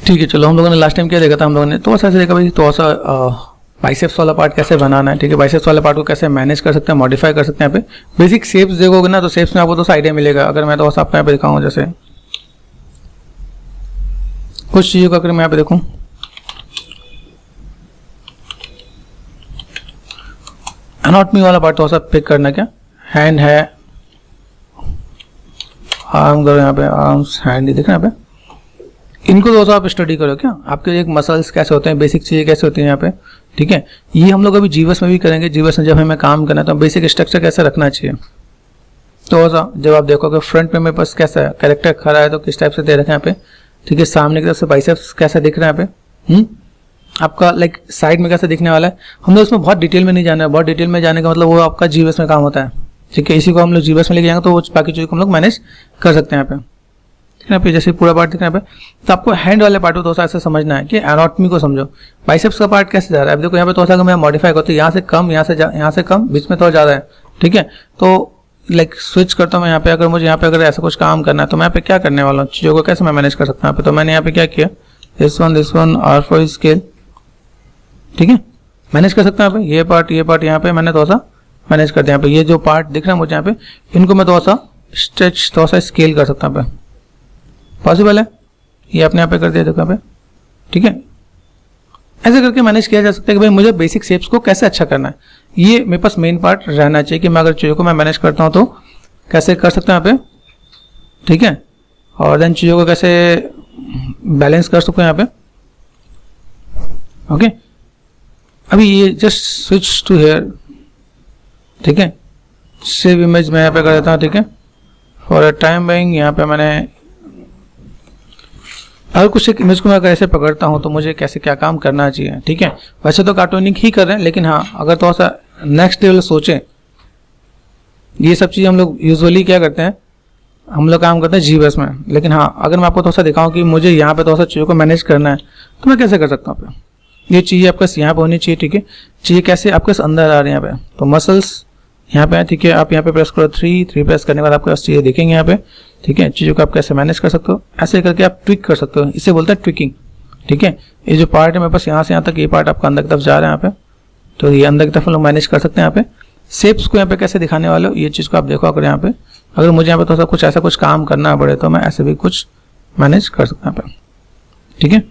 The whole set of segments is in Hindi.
ठीक है, चलो हम लोगों ने लास्ट टाइम क्या देखा था, हम लोगों ने थोड़ा सा देखा भाई, थोड़ा सा बाइसेप्स वाला पार्ट कैसे बनाना है। ठीक है, बाइसेप्स वाला पार्ट को कैसे मैनेज कर सकते हैं, मॉडिफाई कर सकते हैं। यहाँ पे बेसिक शेप्स देखोगे ना, तो शेप्स में आपको तो आइडिया मिलेगा। अगर मैं थोड़ा सा आपको यहाँ पे दिखाऊँ, जैसे कुछ चीज़ों का अगर मैं यहाँ पे देखूँ, एनाटॉमी वाला पार्ट थोड़ा सा पिक करना। क्या हैंड है, आर्म करो, यहाँ पे आर्म्स हैंड ही देखना। यहाँ पे इनको दोस्तों आप स्टडी करो। क्या आपके एक मसल्स कैसे होते हैं, बेसिक चीज़ें कैसे होती हैं यहाँ पे। ठीक है, ये हम लोग अभी जीवस में भी करेंगे। जीवस में जब हमें काम करना है तो बेसिक स्ट्रक्चर कैसे रखना चाहिए। तो जब आप देखोगे फ्रंट में मेरे पास कैसा है, कैरेक्टर खड़ा है तो किस टाइप से दे रखे हैं यहाँ पे। ठीक है, सामने की तरफ से बाइसेप्स कैसा दिख रहा है यहाँ पे, आपका लाइक साइड में कैसे दिखने वाला है। हम लोग इसमें बहुत डिटेल में नहीं जाना है। बहुत डिटेल में जाने का मतलब वो आपका जीवस में काम होता है। ठीक है, इसी को हम लोग जीवस में लेके जाएंगे तो वो बाकी चीज़ों को हम लोग मैनेज कर सकते हैं यहाँ पे। ठीक है, पे जैसे पूरा पार्ट दिख रहा है यहाँ पे। तो आपको हैंड वाले पार्ट को थोड़ा सा ऐसे समझना है कि एनाटॉमी को समझो। बाइसेप्स का पार्ट कैसे जा रहा है, अब देखो यहाँ पे थोड़ा सा मैं मॉडिफाई करता हूँ, यहाँ से कम, यहाँ से कम, बीच में थोड़ा ज़्यादा है। ठीक है, तो लाइक स्विच करता हूँ मैं यहाँ पे। अगर मुझे यहाँ पे अगर ऐसा कुछ काम करना है तो मैं यहाँ पे क्या करने वाला हूँ, चीज़ों को कैसे मैं मैनेज कर सकता हूँ यहाँ पे। तो मैंने यहाँ पे क्या किया, दिस वन R4 स्केल। ठीक है, मैनेज कर सकता हूँ यहाँ पे। ये पार्ट यहाँ पे मैंने थोड़ा सा मैनेज कर दिया। यहाँ पे ये जो पार्ट दिख रहा है मुझे यहाँ पे, इनको मैं थोड़ा सा स्ट्रेच, थोड़ा सा स्केल कर सकता हूँ यहाँ पे। पॉसिबल है, ये आपने यहाँ पे कर दिया देखो यहाँ पे। ठीक है, ऐसे करके मैनेज किया जा सकता है कि भाई मुझे बेसिक शेप्स को कैसे अच्छा करना है। ये मेरे पास मेन पार्ट रहना चाहिए कि मैं अगर चीज़ों को मैं मैनेज करता हूँ तो कैसे कर सकता हूँ यहाँ पे। ठीक है, और देन चीज़ों को कैसे बैलेंस कर सकते हैं यहाँ पे। ओके, अभी ये जस्ट स्विच टू हेयर। ठीक है, सेव इमेज मैं यहाँ पे कर देता हूँ। ठीक है, फॉर अ टाइम बिंग यहाँ पे मैंने अगर कुछ एक इमेज को मैं कैसे पकड़ता हूँ तो मुझे कैसे क्या काम करना चाहिए। ठीक है, वैसे तो कार्टूनिंग ही कर रहे हैं, लेकिन हाँ अगर थोड़ा सा नेक्स्ट लेवल सोचें, ये सब चीज़ हम लोग यूजुअली क्या करते हैं, हम लोग काम करते हैं जीवस में। लेकिन हाँ अगर मैं आपको थोड़ा सा दिखाऊँ कि मुझे यहाँ पे थोड़ा सा चीज़ों को मैनेज करना है तो मैं कैसे कर सकता हूँ। ये चीज़ें आपके यहाँ पे होनी चाहिए। ठीक है, चीज़ें कैसे आपके अंदर आ रही है यहाँ पे, तो मसल्स यहाँ पे है। ठीक है, आप यहाँ पे प्रेस करो 3 प्रेस करने के बाद आपके पास चीज़ें दिखेंगे यहाँ पे। ठीक है, चीज़ों को आप कैसे मैनेज कर सकते हो, ऐसे करके आप ट्विक कर सकते हो, इसे बोलते हैं ट्विकिंग। ठीक है, ये जो पार्ट है मेरे पास यहाँ से यहाँ तक, ये पार्ट आपका अंदर की तरफ जा रहा है यहाँ पे, तो ये अंदर की तरफ हम लोग मैनेज कर सकते हैं। यहाँ पे शेप्स को यहाँ पे कैसे दिखाने वाले हो, ये चीज़ को आप देखो। अगर यहाँ पे अगर मुझे यहाँ पे थोड़ा सा कुछ ऐसा कुछ काम करना पड़े तो मैं ऐसे भी कुछ मैनेज कर सकता हूँ यहाँ पे। ठीक है,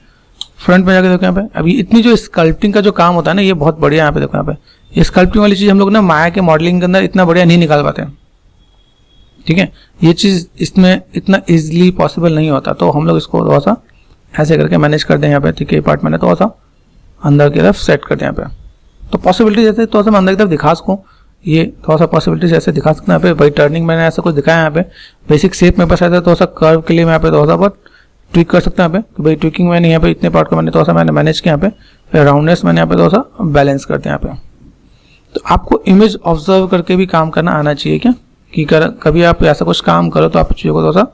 फ्रंट में जाके देखो यहाँ पे। अभी इतनी जो स्कल्पटिंग का जो काम होता है ना, ये बहुत बढ़िया यहाँ पे देखो। यहाँ पे ये स्कल्पटिंग वाली चीज़ हम लोग ना माया के मॉडलिंग के अंदर इतना बढ़िया नहीं निकाल पाते हैं। ठीक है, ये चीज़ इसमें इतना इजीली पॉसिबल नहीं होता, तो हम लोग इसको थोड़ा सा ऐसे करके मैनेज कर दें यहाँ पे। ठीक है, ये पार्ट मैंने थोड़ा सा अंदर की तरफ सेट कर दिया यहाँ पे, तो पॉसिबिलिटी जैसे थोड़ा सा मैं अंदर की तरफ दिखा सकूँ, ये थोड़ा सा पॉसिबिलिटीज ऐसे दिखा सकते हैं यहाँ पे। भाई टर्निंग मैंने ऐसा कुछ दिखाया यहाँ पे। बेसिक शेप में पास ऐसा थोड़ा सा कर्व के लिए मैं यहाँ पे थोड़ा सा बहुत ट्विक कर सकता हूँ यहाँ पे कि भाई ट्विकिंग मैंने यहाँ पे इतने पार्ट को मैंने थोड़ा सा मैंने मैनेज किया यहाँ पे। राउंडनेस मैंने यहाँ पे थोड़ा सा बैलेंस करते हैं यहाँ पे। तो आपको इमेज ऑब्जर्व करके भी काम करना आना चाहिए क्या, कि कभी आप ऐसा कुछ काम करो तो आप चीज़ों को थोड़ा सा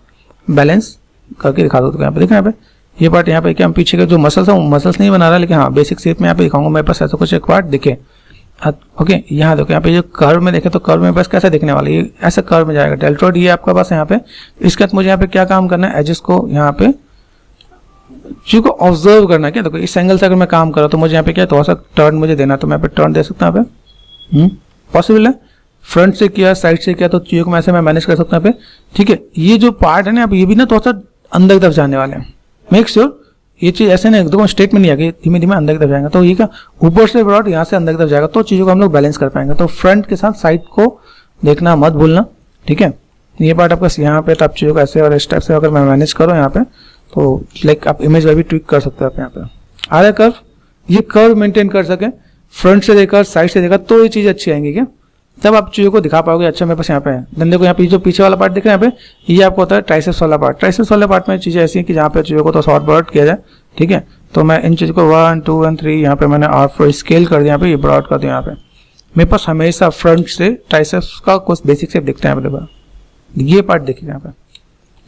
बैलेंस करके दिखा दो। तो यहाँ पे देखना यहाँ पे ये पार्ट यहाँ पे क्या हम पीछे के जो मसल्स है वो मसल्स नहीं बना रहा, लेकिन हाँ बेसिक शेप में यहाँ पे दिखाऊंगा मेरे पास ऐसा कुछ एक पार्ट दिखे। ओके, यहाँ देखो यहाँ पे जो कर्व में देखे तो कर्व में बस कैसे दिखने वाला है, ये ऐसा कर्व में जाएगा। डेल्टोइड ये आपका पास यहाँ पे। इसके बाद मुझे यहाँ पे क्या काम करना है, एजेस को यहाँ पे चीज़ को ऑब्जर्व करना है। क्या देखो इस एंगल से अगर मैं काम करा तो मुझे यहाँ पे क्या थोड़ा सा टर्न मुझे देना, तो मैं यहाँ पे टर्न दे सकता हूँ यहाँ पे। पॉसिबल है, फ्रंट से किया साइड से किया तो चीज़ों को मैं ऐसे मैं मैनेज कर सकता हूँ यहाँ पे। ठीक है, ये जो पार्ट है ना ये भी ना थोड़ा सा अंदर की तरफ जाने वाले हैं। मेक श्योर ये चीज़ ऐसे नहीं एकदम स्ट्रेट में नहीं आएगी, धीमे धीमे अंदर की तरफ जाएगा। तो ये क्या ऊपर से ब्रॉड यहाँ से अंदर की तरफ जाएगा, तो चीज़ों को हम लोग बैलेंस कर पाएंगे। तो फ्रंट के साथ साइड को देखना मत भूलना। ठीक है, ये पार्ट आपका यहाँ पे, तो आप चीज़ों को ऐसे और स्टेप से अगर मैं मैनेज करूँ यहाँ पे तो लाइक आप इमेज भी ट्विक कर सकते हो आप यहाँ पे। आ रहा कर्व, ये कर्व मेंटेन कर सके, फ्रंट से देखकर साइड से देखा तो ये चीज़ अच्छी आएंगी क्या, तब आप चीज़ों को दिखा पाओगे। अच्छा मेरे पास यहाँ पे है धंधे को, यहाँ पे जो पीछे वाला पार्ट दिख रहा है यहाँ पे, ये आपको होता है ट्राइसेप्स वाला पार्ट। ट्राइसेप्स वाले पार्ट में चीज़ें ऐसी हैं कि जहाँ पे चीज़ों को तो शॉर्ट ब्रॉड किया जाए। ठीक है, तो मैं इन चीज़ को 1 2 और 3 यहाँ पे मैंने R4 स्केल कर दिया, यहाँ पे ये ब्रॉड कर दिया। यहाँ पे मेरे पास हमेशा फ्रंट से ट्राइसेप्स का कुछ बेसिक शेप दिखता है यहाँ पे। देखो ये पार्ट देखिए यहाँ पे,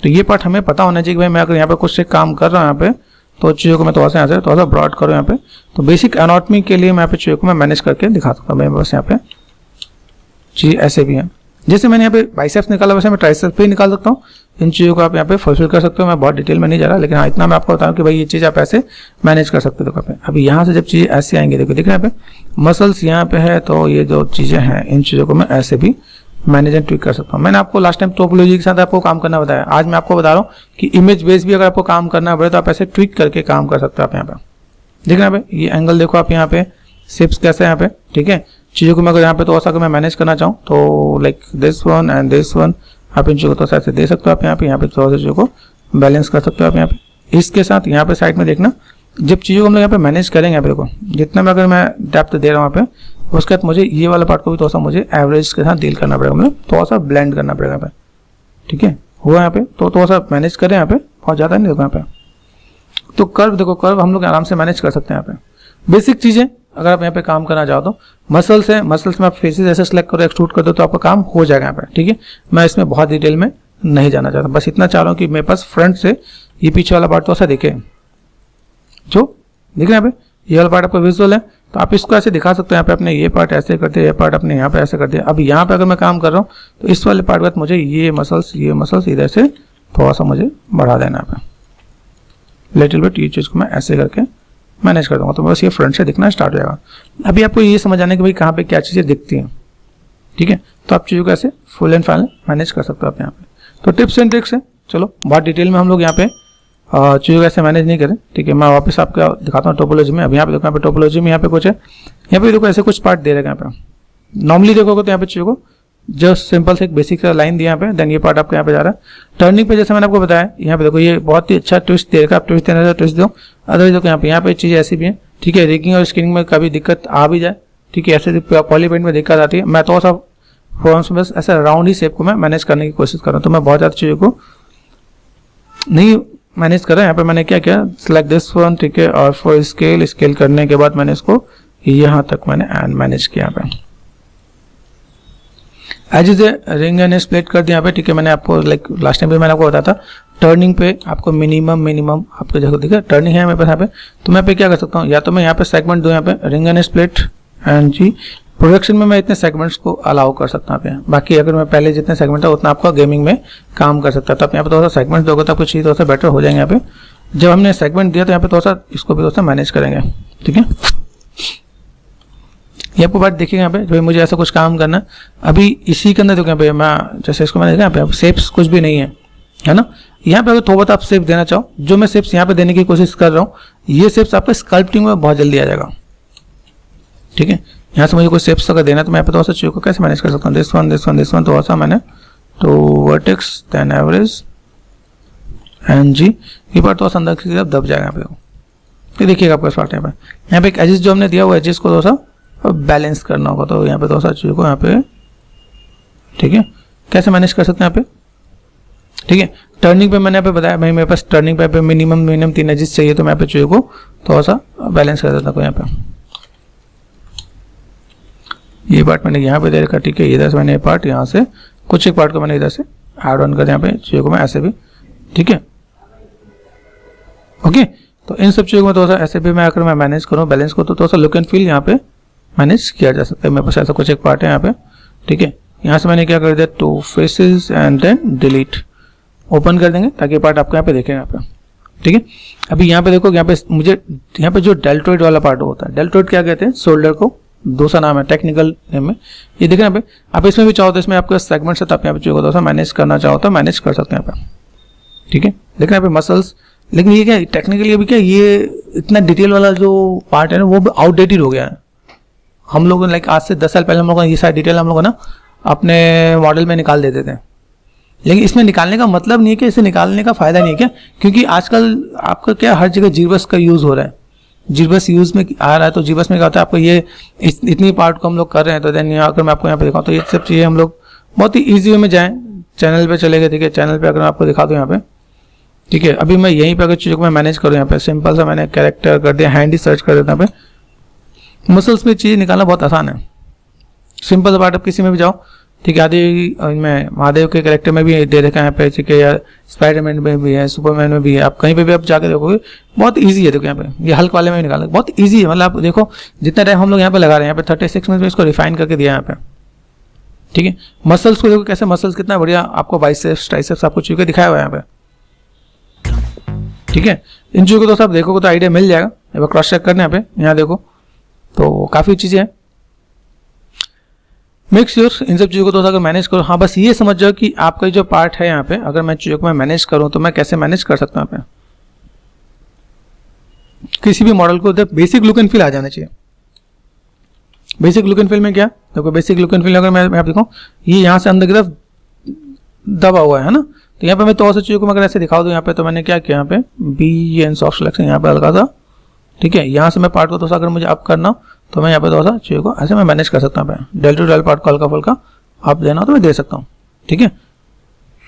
तो ये पार्ट हमें पता होना चाहिए कि भाई मैं अगर यहाँ पे कुछ से काम कर रहा हूँ यहाँ पे तो चीज़ों को मैं थोड़ा सा यहाँ से थोड़ा सा ब्रॉड करूँ यहाँ पे। तो बेसिक एनाटॉमी के लिए मैं यहाँ पे चीज़ों को मैं मैनेज करके दिखा सकता हूँ। मेरे पास यहाँ पे चीज़ ऐसे भी है, जैसे मैंने यहाँ पे बाइसेप्स निकाला वैसे मैं ट्राइसेप्स भी निकाल सकता हूँ, इन चीज़ों को आप यहाँ पे फुलफिल कर सकते हो। मैं बहुत डिटेल में नहीं जा रहा, लेकिन हाँ इतना मैं आपको बताऊँ कि भाई ये चीज़ आप ऐसे मैनेज कर सकते हो। देखो पे अभी यहाँ से जब चीज़ें ऐसे आएंगी, देखो दिख रहा है यहाँ पे मसल्स यहाँ पे है, तो ये जो चीज़ें हैं इन चीज़ों को मैं ऐसे भी मैनेज एंड ट्विक कर सकता हूँ। मैंने आपको लास्ट टाइम टोपोलॉजी के साथ आपको काम करना बताया, आज मैं आपको बता रहा हूँ कि इमेज बेस भी अगर आपको काम करना पड़े तो आप ऐसे ट्विक करके काम कर सकते हो। आप यहाँ पे देख रहे हैं ये एंगल देखो आप यहाँ पे शेप्स कैसे यहाँ पे, ठीक है। चीज़ों को मैं अगर यहाँ पे तो ऐसा अगर मैं मैनेज करना चाहूँ तो like this one and this one, आप इन चीज़ों को तो ऐसे दे सकते हो। आप यहाँ पे थोड़ा सा चीज़ों को बैलेंस कर सकते हो आप यहाँ पे। इसके साथ यहाँ पे साइड में देखना, जब चीज़ों को हम लोग यहाँ पे मैनेज करेंगे, यहाँ पे देखो जितना मैं अगर मैं डेप्थ दे रहा हूँ यहाँ पे, उसके बाद मुझे ये वाला पार्ट को भी थोड़ा सा मुझे एवरेज के साथ डील करना पड़ेगा, मतलब थोड़ा सा ब्लेंड करना पड़ेगा यहाँ पे, ठीक है। हुआ यहाँ पे तो थोड़ा सा मैनेज करें यहाँ पे, बहुत ज़्यादा नहीं देखो यहाँ पे। तो कर्व देखो, कर्व हम लोग आराम से मैनेज कर सकते हैं यहाँ पे। बेसिक चीज़ें अगर आप यहाँ पे काम करना चाहो तो मसल्स है, मसल्स में आप फेसेस ऐसे सेलेक्ट करो, एक्सट्रूड कर दो तो आपका काम हो जाएगा यहाँ पे, ठीक है। मैं इसमें बहुत डिटेल में नहीं जाना चाहता, बस इतना चाह रहा हूँ कि मेरे पास फ्रंट से ये पीछे वाला पार्ट तो ऐसा दिखे, जो दिख रहा है यहाँ पे ये वाला पार्ट आपका विजुअल है, तो आप इसको ऐसे दिखा सकते हो। यहाँ पे अपने ये पार्ट ऐसे करते हैं, ये पार्ट अपने यहाँ पे ऐसे करते हैं। अब यहाँ पे अगर मैं काम कर रहा हूँ तो इस वाले पार्ट के बाद मुझे ये मसल्स इधर से थोड़ा सा मुझे बढ़ा देना है, लिटिल बिट। ये चीज़ को मैं ऐसे करके मैनेज कर दूंगा तो बस ये फ्रंट से दिखना स्टार्ट हो जाएगा। अभी आपको ये समझ आने कि भाई कहाँ पे क्या चीज़ें दिखती हैं, ठीक है। तो आप चीज़ों को ऐसे फुल एंड फाइनल मैनेज कर सकते हो आप यहाँ पे। तो टिप्स एंड ट्रिक्स है, चलो बहुत डिटेल में हम लोग यहाँ पे चीज़ों को ऐसे मैनेज नहीं करें, ठीक है। मैं वापस आपको दिखाता हूँ टोपोलॉजी में। अब यहाँ पे देखो, यहाँ पे टोपोलॉजी में यहाँ पे कुछ है, यहाँ पे देखो ऐसे कुछ पार्ट दे रखे हैं यहाँ पे। नॉर्मली देखोगे तो यहाँ पे चीज़ों को जस्ट सिंपल से एक बेसिक सा लाइन दिया यहाँ पे, देन ये पार्ट आपको यहाँ पे जा रहा है। टर्निंग पे जैसे मैंने आपको बताया, यहाँ पे देखो ये बहुत ही अच्छा ट्विस्ट दे रखा है, आप ट्विस्ट देना ट्विस्ट दो। अदरवाइज देखो यहाँ पे चीज़ें ऐसी भी हैं, ठीक है। रिगिंग और स्क्रीनिंग में कभी दिक्कत आ भी जाए, ठीक है, ऐसे पॉली पेंट में दिक्कत आती है। मैं थोड़ा सा फॉर्म्स में बस ऐसा राउंड ही शेप को मैं मैनेज करने की कोशिश कर रहा हूँ, तो मैं बहुत ज़्यादा चीज़ों को नहीं मैनेज कर रहा है। यहाँ पे मैंने क्या किया, सिलेक्ट दिस वन, ठीक है, और फॉर स्केल करने के बाद मैंने इसको यहाँ तक मैंने एंड मैनेज किया यहाँ पे। Edge is ring and split कर दिया यहाँ पे, ठीक है। मैंने आपको लाइक लास्ट टाइम भी मैंने आपको बताया था, टर्निंग पे आपको मिनिमम आपको जगह दिखा टर्निंग है मेरे पास यहाँ पे, तो मैं पे क्या कर सकता हूँ, या तो मैं यहाँ पे सेगमेंट दूँ यहाँ पे रिंग एंड स्प्लिट एंड जी। प्रोडक्शन में मैं इतने सेगमेंट्स को अलाउ कर सकता हूँ यहाँ पे, बाकी अगर मैं पहले जितने सेगमेंट है उतना आपका गेमिंग में काम कर सकता है। तो आप यहाँ पे थोड़ा सा सेगमेंट दोगे तो आपको चीज़ थोड़ा सा बेटर हो जाएंगे यहाँ पे। जब हमने सेगमेंट दिया तो यहाँ पे थोड़ा सा इसको भी थोड़ा सा मैनेज करेंगे, ठीक है। ये आपको बात देखिएगा यहाँ पे, जो मुझे ऐसा कुछ काम करना अभी इसी के अंदर देखो यहाँ पे मैं जैसे इसको मैंने देखा यहाँ पे शेप्स कुछ भी नहीं है ना। यहाँ पे अगर थोड़ा बहुत आप शेप देना चाहो, जो मैं शेप्स यहाँ पे देने की कोशिश कर रहा हूँ, ये शेप्स आपका स्कल्पटिंग में बहुत जल्दी आ जाएगा, ठीक है। यहाँ से मुझे कोई शेप्स अगर देना है तो मैं यहाँ पे थोड़ा सा चीज़ों को कैसे मैनेज कर सकता हूँ, दिस वन थोड़ा सा मैंने तो वर्टेक्स देन एवरेज एंड जी। ये पार्ट थोड़ा सा अंदर की तरफ दब जाएगा यहाँ पे, तो देखिएगा आपका पार्ट यहाँ पे एक एजेस जो हमने दिया वो एजेस को थोड़ा सा बैलेंस करना होगा, तो यहाँ पे थोड़ा सा चीज़ों को यहाँ पे, ठीक है, कैसे मैनेज कर सकते हैं यहाँ पे, ठीक है। टर्निंग पे मैंने यहाँ पे बताया भाई मेरे पास टर्निंग पे मिनिमम 3 एजेस चाहिए, तो मैं यहाँ पे चीज़ों को थोड़ा सा बैलेंस कर देता हूँ यहाँ पे। ये पार्ट मैंने यहाँ पे दे रखा, ठीक है। इधर से मैंने ये पार्ट यहाँ से कुछ एक पार्ट को मैंने इधर से ऐड ऑन कर दिया यहाँ पे चीज़ों को मैं ऐसे भी, ठीक है, ओके। तो इन सब चीज़ों को थोड़ा सा ऐसे भी मैं अगर मैं मैनेज करूँ बैलेंस को, तो थोड़ा सा लुक एंड फील यहाँ पे मैनेज किया जा सकता है। मेरे पास ऐसा कुछ एक पार्ट है यहाँ पे, ठीक है। यहाँ से मैंने क्या कर दिया, 2 faces and then delete, open कर देंगे ताकि पार्ट आपको यहाँ पे देखें यहाँ पे, ठीक है। अभी यहाँ पे देखो, यहाँ पे मुझे यहाँ पे जो डेल्टोइड वाला पार्ट होता है, डेल्टोइड क्या कहते हैं, शोल्डर को दूसरा नाम है टेक्निकल नेम में, ये देख रहे हैं यहाँ पे। आप इसमें भी चाहो तो इसमें आपका सेगमेंट से तो आप यहाँ पे चीज़ों को थोड़ा सा मैनेज करना चाहो तो मैनेज कर सकते हैं यहाँ पे, ठीक है। देख रहे हैं यहाँ पे मसल्स, लेकिन ये क्या टेक्निकली अभी क्या ये इतना डिटेल वाला जो पार्ट है ना वो आउटडेटेड हो गया है। हम लोग लाइक आज से 10 साल पहले हम लोग ये सारी डिटेल हम लोग ना अपने मॉडल में निकाल देते थे, लेकिन इसमें निकालने का मतलब नहीं है कि इसे निकालने का फायदा नहीं है क्या, क्योंकि आजकल आपका क्या हर जगह जीबस का यूज़ हो रहा है, जीबस यूज़ में आ रहा है। तो जीबस में क्या होता है, आपको ये इतनी पार्ट को हम लोग कर रहे हैं, तो देन यहाँ अगर मैं आपको यहाँ पे दिखाऊँ तो ये सब चीज़ें हम लोग बहुत ही ईजी वे में जाएँ, चैनल पे चले गए, ठीक है। चैनल पे अगर मैं आपको दिखा दूँ यहाँ पे, ठीक है। अभी मैं यहीं पे अगर चीज़ों को मैं मैनेज करूँ यहाँ पे सिंपल सा मैंने कैरेक्टर कर दिया, हैंड ही सर्च कर देता यहाँ पे। मसल्स में चीज़ निकालना बहुत आसान है, सिंपल सा पार्ट। आप किसी में भी जाओ, ठीक है, आदि में महादेव के कैरेक्टर में भी दे रखा है यहाँ पे, ठीक है, या स्पाइडरमैन में भी है, सुपरमैन में भी है, आप कहीं पे भी आप जाकर देखोगे बहुत इजी है। देखो यहाँ पे ये हल्क वाले में निकालना बहुत इजी है, मतलब आप देखो जितना टाइम हम लोग यहाँ पे लगा रहे हैं, यहाँ पे 36 मिनट में इसको रिफाइन करके दिया यहाँ पे, ठीक है। मसल्स को देखो कैसे, मसल्स कितना बढ़िया आपको बाइसेप्स ट्राइसेप्स आपको चीज़ों दिखाया हुआ है यहाँ पे, ठीक है। इन चीज़ों को तो सब देखोगे तो आइडिया मिल जाएगा। एक बार क्रॉस चेक करने यहाँ पे, यहाँ देखो तो काफ़ी चीज़ें हैं। मेक श्योर इन सब चीज़ों को तो अगर मैनेज करो, हाँ बस ये समझ जाओ कि आपका जो पार्ट है यहाँ पे, अगर मैं चीज़ों को मैं मैनेज करूँ तो मैं कैसे मैनेज कर सकता हूँ यहाँ पे। किसी भी मॉडल को बेसिक लुक एंड फील आ जाना चाहिए। बेसिक लुक एंड फील में क्या देखो, बेसिक लुक एंड फील अगर मैं देखूँ ये यहाँ से अंदर की तरफ दबा हुआ है ना, तो यहाँ पे मैं तो ऐसी चीज़ों को मैं अगर ऐसे दिखा दूँ, यहाँ पे तो मैंने क्या किया, यहाँ पे बी एंड सॉफ्ट सिलेक्शन यहाँ पे हल्का सा, ठीक है। यहाँ से मैं पार्ट को थोड़ा सा अगर मुझे अप करना तो मैं यहाँ पे थोड़ा सा चीज़ों को ऐसे मैं मैनेज कर सकता हूँ। डेल टू डेल पार्ट को हल्का फुल्का अप देना तो मैं दे सकता हूँ, ठीक है।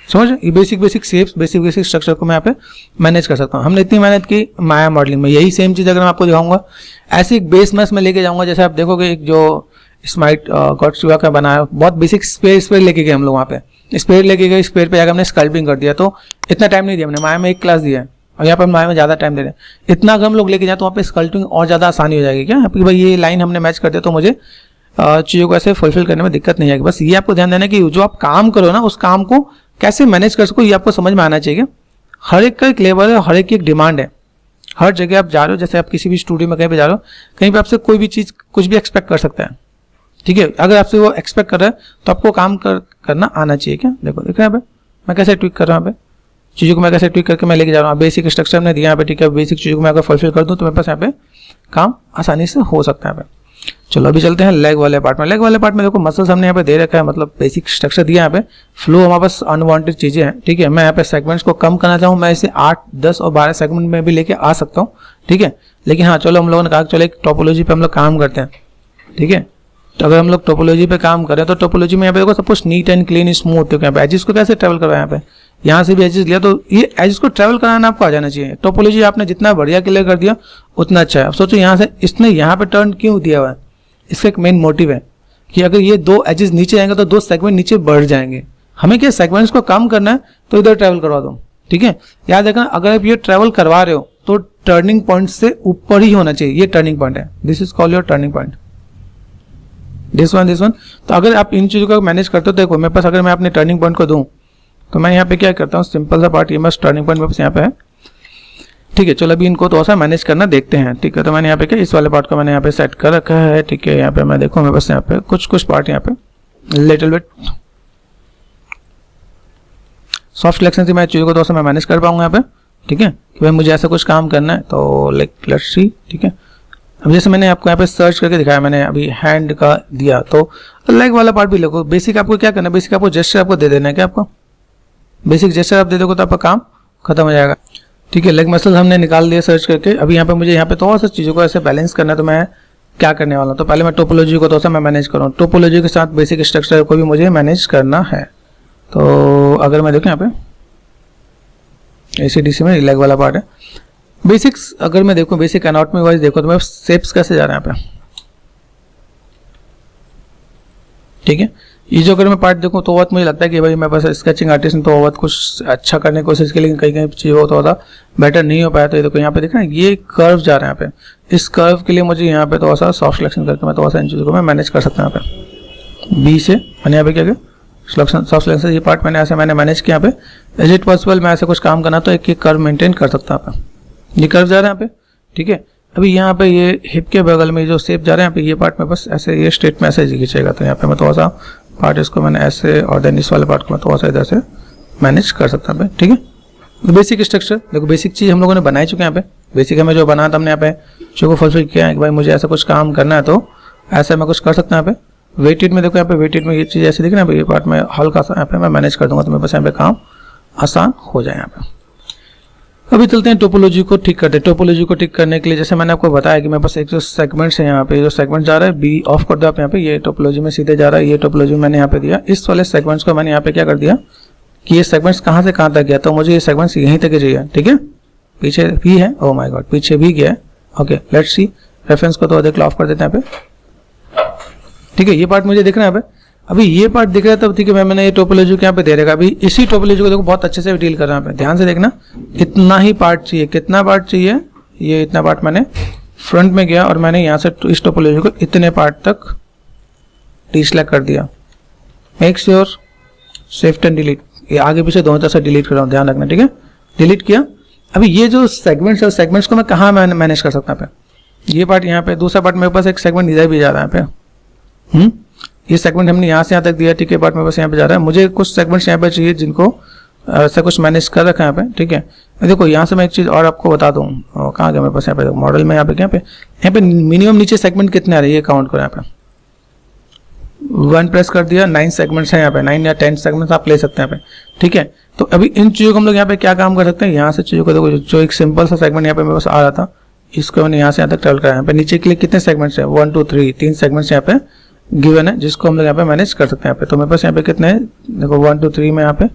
समझ, ये बेसिक शेप्स, बेसिक स्ट्रक्चर को मैं यहाँ पे मैनेज कर सकता हूँ। हमने इतनी मेहनत की माया मॉडलिंग में, यही सेम चीज़ अगर मैं आपको दिखाऊंगा, ऐसे एक बेस मैस में लेके जाऊंगा। जैसे आप देखोगे एक जो स्मार्ट गॉडशिवा का बनाया, बहुत बेसिक स्पेयर लेके गए हम लोग, वहाँ पे स्पेयर लेके गए, स्पेयर पे जाकर हमने स्कल्पिंग कर दिया। तो इतना टाइम नहीं दिया हमने, माया में एक क्लास दिया है और यहाँ पर हम माया में ज़्यादा टाइम दे रहे हैं। इतना अगर हम लोग लेके जाए तो वहाँ पे स्कल्पिंग और ज़्यादा आसानी हो जाएगी। क्या आपकी भाई ये लाइन हमने मैच कर दिया तो मुझे चीज़ों को ऐसे फुलफिल करने में दिक्कत नहीं आएगी। बस ये आपको ध्यान देना कि जो आप काम करो ना, उस काम को कैसे मैनेज कर सको ये आपको समझ में आना चाहिए। हर एक का एक लेवल है, हर एक की एक डिमांड है। हर जगह आप जा रहे हो, जैसे आप किसी भी स्टूडियो में कहीं पे जा रहे हो, कहीं पे आपसे कोई भी चीज़ कुछ भी एक्सपेक्ट कर सकता है, ठीक है। अगर आपसे वो एक्सपेक्ट कर रहा है तो आपको काम करना आना चाहिए। क्या देखो, देख रहे हैं यहाँ पे मैं कैसे ट्विक कर रहा हूँ, यहाँ पे चीज़ों को मैं कैसे ट्विक करके मैं लेके जा रहा हूँ। बेसिक स्ट्रक्चर हमने दिया यहाँ पे, ठीक है। बेसिक चीज़ों को मैं अगर फुलफिल कर दूँ तो मेरे पास यहाँ पे काम आसानी से हो सकता है यहाँ पे। चलो अभी चलते हैं लेग वाले पार्ट में। लेग वाले पार्ट में देखो मसल्स हमने यहाँ पे दे रखा है, मतलब बेसिक स्ट्रक्चर दिया यहाँ पे। फ्लो हमारे पास अनवांटेड चीज़ें हैं, ठीक है। मैं यहाँ पे सेगमेंट्स को कम करना चाहूँ, मैं इसे 8, 10 और 12 सेगमेंट में भी लेके आ सकता हूँ, ठीक है। लेकिन हाँ चलो, हम लोगों ने कहा चलो एक टोपोलॉजी पे हम लोग काम करते हैं, ठीक है। तो अगर हम लोग टोपोलॉजी पे काम करें तो टोपोलॉजी में यहाँ पे देखो सब कुछ नीट एंड क्लीन स्मूथ, तो यहाँ पे एजिस को कैसे ट्रेवल करवाया, यहाँ पे यहाँ से भी एजिस लिया तो ये एजिस को ट्रेवल कराना आपको आ जाना चाहिए। टोपोलॉजी आपने जितना बढ़िया क्लियर कर दिया उतना अच्छा है। अब सोचो यहाँ से इसने यहाँ पे टर्न क्यों दिया हुआ है, इसका एक मेन मोटिव है कि अगर ये 2 एजेस नीचे आएंगे तो 2 सेगमेंट नीचे बढ़ जाएंगे। हमें क्या सेगमेंट्स को कम करना है तो इधर ट्रैवल करवा दो, ठीक है। याद रखना, अगर आप ये ट्रैवल करवा रहे हो तो टर्निंग पॉइंट से ऊपर ही होना चाहिए। ये टर्निंग पॉइंट है, this is called your turning point, this one. तो अगर आप इन चीज़ों को मैनेज करते हो, देखो मेरे पास अगर मैं अपने टर्निंग पॉइंट को दूं तो मैं यहाँ पे क्या करता हूँ, सिंपल सा पार्ट, ये बस टर्निंग पॉइंट मेरे पास यहाँ पे है, ठीक है। चलो अभी इनको थोड़ा सा मैनेज करना देखते हैं, ठीक है। तो मैंने यहाँ पे क्या इस वाले पार्ट को मैंने यहाँ पे सेट कर रखा है, ठीक है। यहाँ पे मैं देखो मेरे पास यहाँ पे कुछ पार्ट यहाँ पे लिटिल बिट सॉफ्ट सिलेक्शन से मैं चीज़ों को थोड़ा सा मैं मैनेज कर पाऊंगा यहाँ पे, ठीक है। कि भाई मुझे ऐसा कुछ काम करना है तो लेट्स सी, ठीक है। अब जैसे मैंने आपको यहाँ पे सर्च करके दिखाया, मैंने अभी हैंड का दिया, तो लेग वाला पार्ट भी देखो। बेसिक आपको क्या करना है, बेसिक आपको जेस्चर आपको दे देना है। क्या आपको बेसिक जेस्चर आप दे दोगे तो आपका काम खत्म हो जाएगा, ठीक है। लेग मसल हमने निकाल दिया सर्च करके। अभी यहाँ पे मुझे यहाँ पे थोड़ा सा चीज़ों को ऐसे बैलेंस करना है, तो मैं क्या करने वाला हूँ, तो पहले मैं टोपोलॉजी को थोड़ा सा मैं मैनेज करूँ। टोपोलॉजी के साथ बेसिक स्ट्रक्चर को भी मुझे मैनेज करना है। तो अगर मैं देखूँ यहाँ पे ACDC में लेग वाला पार्ट है, बेसिक्स अगर मैं देखूँ, बेसिक एनाटॉमी वाइज देखो तो मैं शेप्स कैसे जा रहा है यहाँ पे, ठीक है। ये जो अगर मैं पार्ट देखूँ तो बहुत मुझे लगता है कि भाई मैं बस स्केचिंग आर्टिस्ट हूँ तो बहुत कुछ अच्छा करने की कोशिश की, लेकिन कहीं चीज़ तो होता बेटर नहीं हो पाया। तो ये देखो यहाँ पे देख रहे हैं ये कर्व जा रहा है यहाँ पे। इस कर्व के लिए मुझे यहाँ पे थोड़ा सा सॉफ्ट सिलेक्शन करके मैं थोड़ा सा इन चीज़ों को मैं मैनेज कर सकता हूँ। यहाँ पे बी से मैंने यहाँ पे क्या किया, सिलेक्शन सॉफ्ट सिलेक्शन, ये पार्ट मैंने ऐसे मैंने मैनेज किया। यहाँ पे इज इट पॉसिबल मैं ऐसे कुछ काम करना तो एक कर्व मेंटेन कर सकता हूँ। ये कर्व जा रहा है यहाँ पे, ठीक है। अभी यहाँ पे ये हिप के बगल में जो शेप जा रहा है यहाँ पे, ये पार्ट में बस ऐसे ये स्ट्रेट में ऐसे खींचेगा। तो यहाँ पे मैं थोड़ा सा पार्ट इसको मैंने ऐसे, और देन इस वाले पार्ट को मैं थोड़ा सा इधर से मैनेज कर सकता हूँ, ठीक है। तो बेसिक स्ट्रक्चर देखो, बेसिक चीज़ हम लोगों ने बनाई चुके हैं यहाँ पे। बेसिक हमें जो बनाया था हमने यहाँ पे जो को फुलफिल किया है कि भाई मुझे ऐसा कुछ काम करना है तो ऐसा मैं कुछ कर सकता हूँ यहाँ पे। वेटेड में देखो, यहाँ पे वेटेड में ये चीज़ ऐसे दिख रहा है, ये पार्ट में हल्का सा यहाँ पे मैं मैनेज कर दूंगा तो मेरे पास यहाँ पे काम आसान हो जाए यहाँ पे। अभी चलते हैं टोपोलॉजी को ठीक करते हैं। टोपोलॉजी को ठीक करने के लिए जैसे मैंने आपको बताया कि मेरे पास एक जो सेगमेंट्स है यहाँ पे, जो सेगमेंट जा रहा है बी ऑफ कर दो आप यहाँ पे, ये टोपोलॉजी में सीधे जा रहा है। ये टोपोलॉजी मैंने यहाँ पे दिया, इस वाले सेगमेंट्स को मैंने यहाँ पे क्या कर दिया कि ये सेगमेंट्स कहाँ से कहाँ तक गया, तो मुझे ये सेगमेंट्स यहीं तक चाहिए, ठीक है। पीछे भी है, ओ माय गॉड पीछे भी गया, ओके। लेट्स सी, रेफरेंस को तो देख ऑफ कर देते हैं यहाँ पे, ठीक है। ये पार्ट मुझे दिख रहा है यहाँ पे। अभी ये पार्ट दिख रहा है तब, ठीक है। मैंने ये टोपोलॉजी को यहाँ पे दे रखा। अभी इसी टोपोलॉजी को देखो बहुत अच्छे से डील कर रहा है यहाँ पे, ध्यान से देखना। इतना ही पार्ट चाहिए, कितना पार्ट चाहिए, ये इतना पार्ट मैंने फ्रंट में गया और मैंने यहाँ से इस टोपोलॉजी को इतने पार्ट तक डीसेलेक्ट कर दिया, make sure shift and delete, ये आगे पीछे दोनों तरफ से डिलीट कर रहा हूँ, ध्यान रखना, ठीक है। डिलीट किया। अभी ये जो सेगमेंट्स है, सेगमेंट्स को मैं कहाँ मैनेज कर सकता हूँ? पे ये पार्ट यहाँ पे, दूसरा पार्ट मेरे पास एक सेगमेंट इधर भी जा रहा है यहाँ पे। ये सेगमेंट हमने यहाँ से यहाँ तक दिया, ठीक है। पार्ट मेरे पास यहाँ पे जा रहा है, मुझे कुछ सेगमेंट्स यहाँ पे चाहिए जिनको ऐसा कुछ मैनेज कर रखा है यहाँ पे, ठीक है। देखो यहाँ से मैं एक चीज़ और आपको बता दूँ, कहाँ गया मेरे पास, यहाँ पे मॉडल में, यहाँ पे मिनिमम नीचे सेगमेंट कितने आ रहे हैं ये काउंट करो। यहाँ पे 1 प्रेस कर दिया, 9 सेगमेंट्स हैं यहाँ पे, 9 या 10 सेगमेंट्स आप ले सकते हैं यहाँ पे, ठीक है। तो अभी इन चीज़ों को हम लोग यहाँ पे क्या काम कर सकते हैं, यहाँ से चीज़ों को देखो, जो एक सिंपल सा सेगमेंट यहाँ पे मेरे पास आ रहा था, इसको मैंने यहाँ से यहाँ तक ट्रेवल करा। यहाँ पे नीचे के लिए कितने सेगमेंट्स हैं, 1 2 3, 3 सेगमेंट्स यहाँ पे गिवन है, जिसको हम लोग यहाँ पे मैनेज कर सकते हैं यहाँ पे। तो मेरे पास यहाँ पे कितने हैं, देखो 1 2 3 में यहाँ पे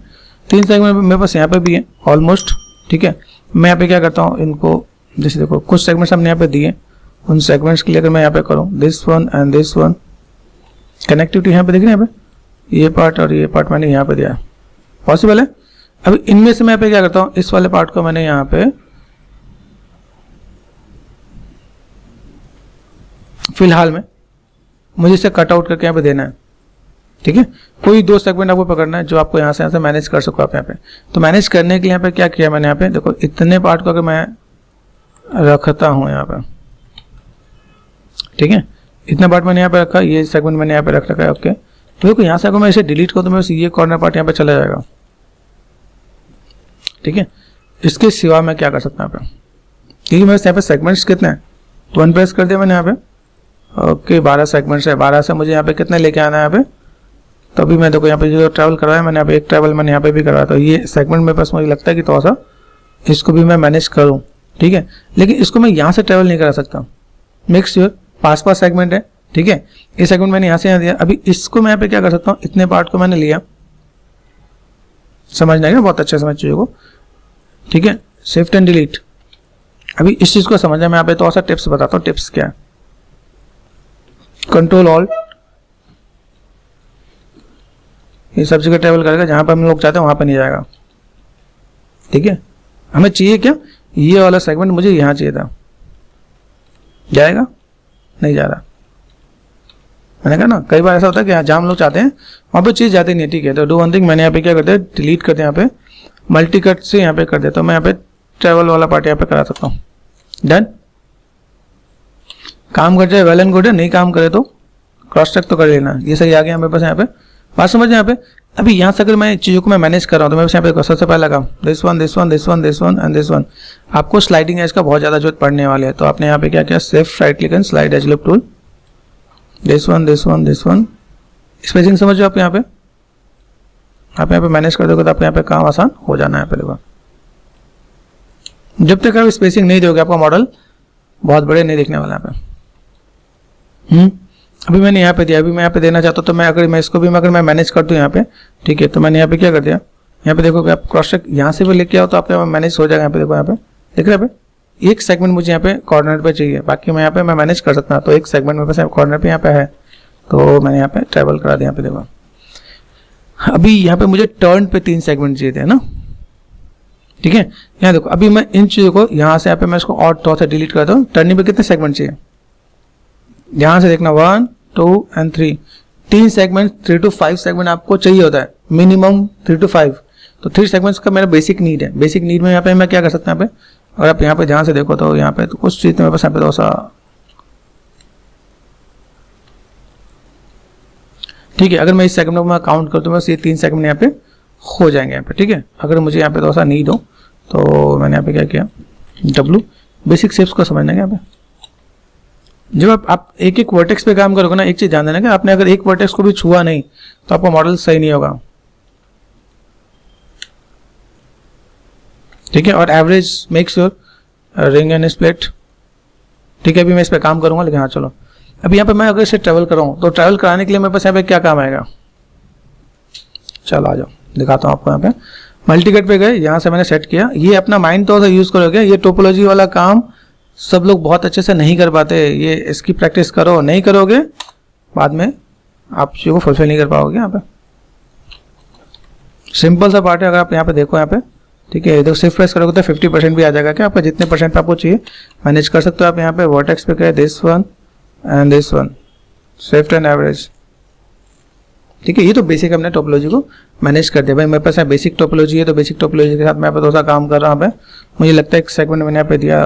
3 सेगमेंट मेरे पास यहाँ पे भी है ऑलमोस्ट, ठीक है। मैं यहाँ पे क्या करता हूँ, इनको जैसे देखो कुछ सेगमेंट्स हमने यहाँ पे दिए, उन सेगमेंट्स के लिए अगर मैं यहाँ पे करूँ this one and this one, connectivity यहाँ पे देख रहे हैं, यहाँ पे ये पार्ट और ये पार्ट मैंने यहाँ पे दिया है, पॉसिबल है। अभी इनमें से मैं यहाँ पे क्या करता हूँ, इस वाले पार्ट को मैंने यहाँ पे फिलहाल में मुझे इसे कट आउट करके यहाँ पे देना है, ठीक है। कोई 2 सेगमेंट आपको पकड़ना है जो आपको यहाँ से मैनेज कर सको आप यहाँ पे। तो मैनेज करने के लिए यहाँ पे क्या किया मैंने, यहाँ पे देखो इतने पार्ट को अगर मैं रखता हूँ यहाँ पे, ठीक है, इतना पार्ट मैंने यहाँ पे रखा, ये सेगमेंट मैंने यहाँ पे रख रखा है, ओके। तो देखो यहाँ से अगर मैं इसे डिलीट करूँ तो मेरे ये कॉर्नर पार्ट यहाँ पे चला जाएगा, ठीक है। इसके सिवा मैं क्या कर सकता हूँ यहाँ पे, क्योंकि मेरे यहाँ पे सेगमेंट्स कितने हैं, 1 प्रेस कर दिया मैंने यहाँ पे, ओके 12 सेगमेंट्स है, 12 से मुझे यहाँ पे कितने लेके आना है यहाँ पे। तो अभी मैं देखो यहाँ पे जो ट्रैवल करवाया मैंने, यहाँ पे एक ट्रैवल मैंने यहाँ पे भी करवाया, तो ये सेगमेंट मेरे पास मुझे लगता है कि थोड़ा सा इसको भी मैं मैनेज करूँ, ठीक है। लेकिन इसको मैं यहाँ से ट्रैवल नहीं करा सकता, मेक श्योर पास सेगमेंट है, ठीक है। ये सेगमेंट मैंने यहाँ से यहाँ दिया, अभी इसको मैं यहाँ पे क्या कर सकता हूँ, इतने पार्ट को मैंने लिया, समझना है बहुत अच्छे समझ चीज़ों को, ठीक है। शिफ्ट एंड डिलीट, अभी इस चीज़ को समझना, मैं यहाँ पे थोड़ा सा टिप्स बताता हूँ। टिप्स क्या है, कंट्रोल ऑल्ट, ये सब जगह ट्रेवल करेगा, जहाँ पर हम लोग चाहते हैं वहाँ पर नहीं जाएगा, ठीक है। हमें चाहिए क्या, ये वाला सेगमेंट मुझे यहाँ चाहिए था, जाएगा नहीं जा रहा। मैंने कहा ना कई बार ऐसा होता है कि जहाँ हम लोग चाहते हैं वहाँ पे चीज़ जाती नहीं, ठीक है। तो डू वन थिंग, मैंने यहाँ पे क्या करते हैं, डिलीट करते हैं, यहाँ पे मल्टी कट से यहाँ पे कर देता हूँ, मैं यहाँ पे ट्रेवल वाला पार्ट यहाँ पे करा सकता हूँ। डन, काम कर जाए वेल एंड गुड है, नहीं काम करे तो क्रॉस चेक तो कर लेना, ये सही आ गया मेरे पास यहाँ पे, बात समझ यहाँ पे। अभी यहाँ से अगर मैं चीज़ों को मैं मैनेज कर रहा हूँ तो मेरे पास यहाँ पे सबसे पहला काम this one this one this one this one and this one. आपको स्लाइडिंग एज का बहुत ज़्यादा जरूरत पड़ने वाली है, तो आपने यहाँ पे क्या किया, सिर्फ right click and slide edge loop tool, this one this one this one, spacing समझो आप यहाँ पे मैनेज कर दोगे तो आपको यहाँ पे काम आसान हो जाना है। यहाँ पे देखो, जब तक आप स्पेसिंग नहीं दोगे आपका मॉडल बहुत बड़े नहीं दिखने वाला यहाँ पे। अभी मैंने यहाँ पे दिया, अभी मैं यहाँ पे देना चाहता हूँ, तो मैं अगर मैं इसको भी अगर मैं मैनेज कर दूँ यहाँ पे, ठीक है। तो मैंने यहाँ पे क्या कर दिया, यहाँ पे देखो आप क्रॉस चेक यहाँ से भी लेके आओ तो आपका मैनेज हो जाएगा। यहाँ पे देखो, यहाँ पे देख रहे हैं, एक सेगमेंट मुझे यहाँ पे कॉर्नर पे चाहिए, बाकी मैं यहाँ पे मैं मैनेज कर सकता हूँ। तो एक सेगमेंट मेरे पास कॉर्नर पे यहाँ पे है, तो मैंने यहाँ पे ट्रेवल करा दिया। यहाँ पे देखो, अभी यहाँ पे मुझे टर्न पे 3 सेगमेंट चाहिए थे ना, ठीक है। यहाँ देखो, अभी मैं इन चीज़ों को यहाँ से यहाँ पे मैं इसको और थोड़ा सा डिलीट करता हूँ। टर्निंग पे कितने सेगमेंट चाहिए, ध्यान से देखना, 1 2 एंड 3, 3 सेगमेंट, 3 to 5 सेगमेंट आपको चाहिए होता है, मिनिमम 3 to 5। तो 3 सेगमेंट्स का मेरा बेसिक नीड है। बेसिक नीड में यहाँ पे मैं क्या कर सकता हूँ, यहाँ पे अगर आप यहाँ पे ध्यान से देखो तो यहाँ पे तो कुछ चीज़ मेरे पास यहाँ पे थोड़ा सा, ठीक है। अगर मैं इस सेगमेंट को मैं काउंट करता हूँ, बस ये 3 सेगमेंट यहाँ पे हो जाएंगे यहाँ पे, ठीक है। अगर मुझे यहाँ पे थोड़ा सा नीड हो तो मैंने यहाँ पे क्या किया, W, बेसिक शेप्स को समझना है। यहाँ पे जब आप एक एक वर्टेक्स पे काम करोगे ना, एक चीज ध्यान देना कि आपने अगर एक वर्टेक्स को भी छुआ नहीं तो आपका मॉडल सही नहीं होगा, ठीक है। और average make sure ring and split, ठीक है। अभी मैं इस पे काम करूंगा, लेकिन हाँ चलो, अभी यहाँ पे मैं अगर इसे ट्रेवल कराऊँ तो ट्रेवल कराने के लिए मेरे पास यहाँ पे क्या काम आएगा, चलो आ जाओ दिखाता हूँ आपको। यहाँ पे मल्टी कट पे गए, यहाँ से मैंने सेट किया, ये अपना माइंड तो यूज करोगे। ये टोपोलॉजी वाला काम सब लोग बहुत अच्छे से नहीं कर पाते, ये इसकी प्रैक्टिस करो, नहीं करोगे बाद में आप चीज़ों को फुलफिल नहीं कर पाओगे। यहाँ पे सिंपल सा पार्ट है, अगर आप यहाँ पे देखो यहाँ पे, ठीक है, इधर शिफ्ट प्रेस करोगे तो 50% भी आ जाएगा। क्या आपका जितने परसेंट आपको चाहिए मैनेज कर सकते हो आप। यहाँ पे वर्टेक्स पे गए, this one and this one, shift and average, ठीक है। ये तो बेसिक हमने टोपोलॉजी को मैनेज कर दिया। भाई मेरे पास बेसिक टोपोलॉजी है, तो बेसिक टोपोलॉजी के साथ मैं यहाँ पे थोड़ा सा काम कर रहा हूँ। मुझे लगता है एक सेगमेंट मैंने यहाँ पे दिया,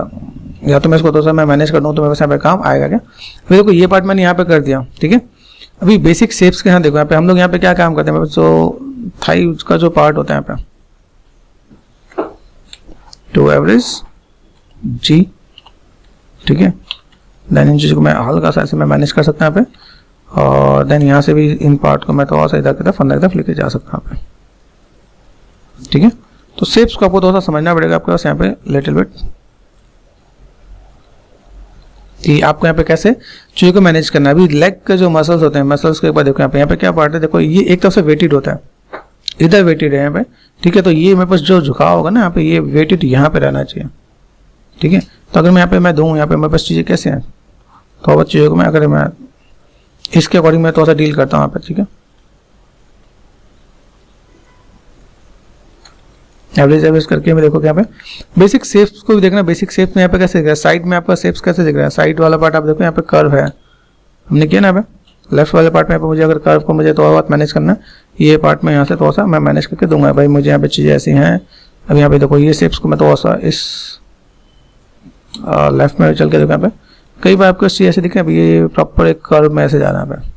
या तो मैं इसको थोड़ा सा मैं मैनेज कर दूँ तो मेरे पास यहाँ पे काम आएगा क्या। फिर देखो ये पार्ट मैंने यहाँ पे कर दिया, ठीक है। अभी बेसिक शेप्स के यहाँ देखो, यहाँ पे हम लोग यहाँ पे क्या काम करते हैं, जो थाई का जो पार्ट होता है यहाँ पे, टू एवरेज जी, ठीक है। देन इन चीज़ को मैं हल्का सा ऐसे मैं मैनेज कर सकता हूँ यहाँ पे, और देन यहाँ से भी इन पार्ट को मैं थोड़ा सा इधर की तरफ अंदर की तरफ लेके जा सकता हूँ यहाँ पे, ठीक है। तो शेप्स को आपको थोड़ा सा समझना पड़ेगा आपके पास यहाँ पे लिटिल बिट, कि आपको यहाँ पे कैसे चीज़ों को मैनेज करना है। अभी लेग के जो मसल्स होते हैं, मसल्स के ऊपर देखो यहाँ पे क्या पार्ट है, देखो ये एक तरफ से वेटेड होता है, इधर वेटेड है यहाँ पे, ठीक है। तो ये मेरे पास जो झुकाव होगा ना यहाँ पे, ये वेटेड यहाँ पे रहना चाहिए, ठीक है। तो अगर मैं यहाँ पे मैं दूँ, यहाँ पे मेरे पास चीज़ें कैसे हैं, तो अब चीज़ों को मैं अगर मैं इसके अकॉर्डिंग मैं थोड़ा सा डील करता हूँ यहाँ पे, ठीक है। एवरेज करके मैं देखो यहाँ पे बेसिक शेप्स को भी देखना, बेसिक शेप्स में यहाँ पे कैसे दिख रहा है, साइड में आपका शेप्स कैसे दिख रहा है। साइड वाला पार्ट आप देखो यहाँ पे कर्व है, हमने किया ना यहाँ पे। लेफ्ट वाले पार्ट में यहाँ पे मुझे अगर कर्व को मुझे थोड़ा बहुत मैनेज करना है, ये पार्ट में यहाँ से थोड़ा सा मैं मैनेज करके दूंगा। भाई मुझे यहाँ पे चीज़ें ऐसी हैं, अब यहाँ पे देखो ये शेप्स को मैं थोड़ा सा इस लेफ्ट में चल के देखो यहाँ पे, कई बार आपको चीज़ ऐसे दिख रहा है, ये प्रॉपर एक कर्व में ऐसे जाना है यहाँ पे।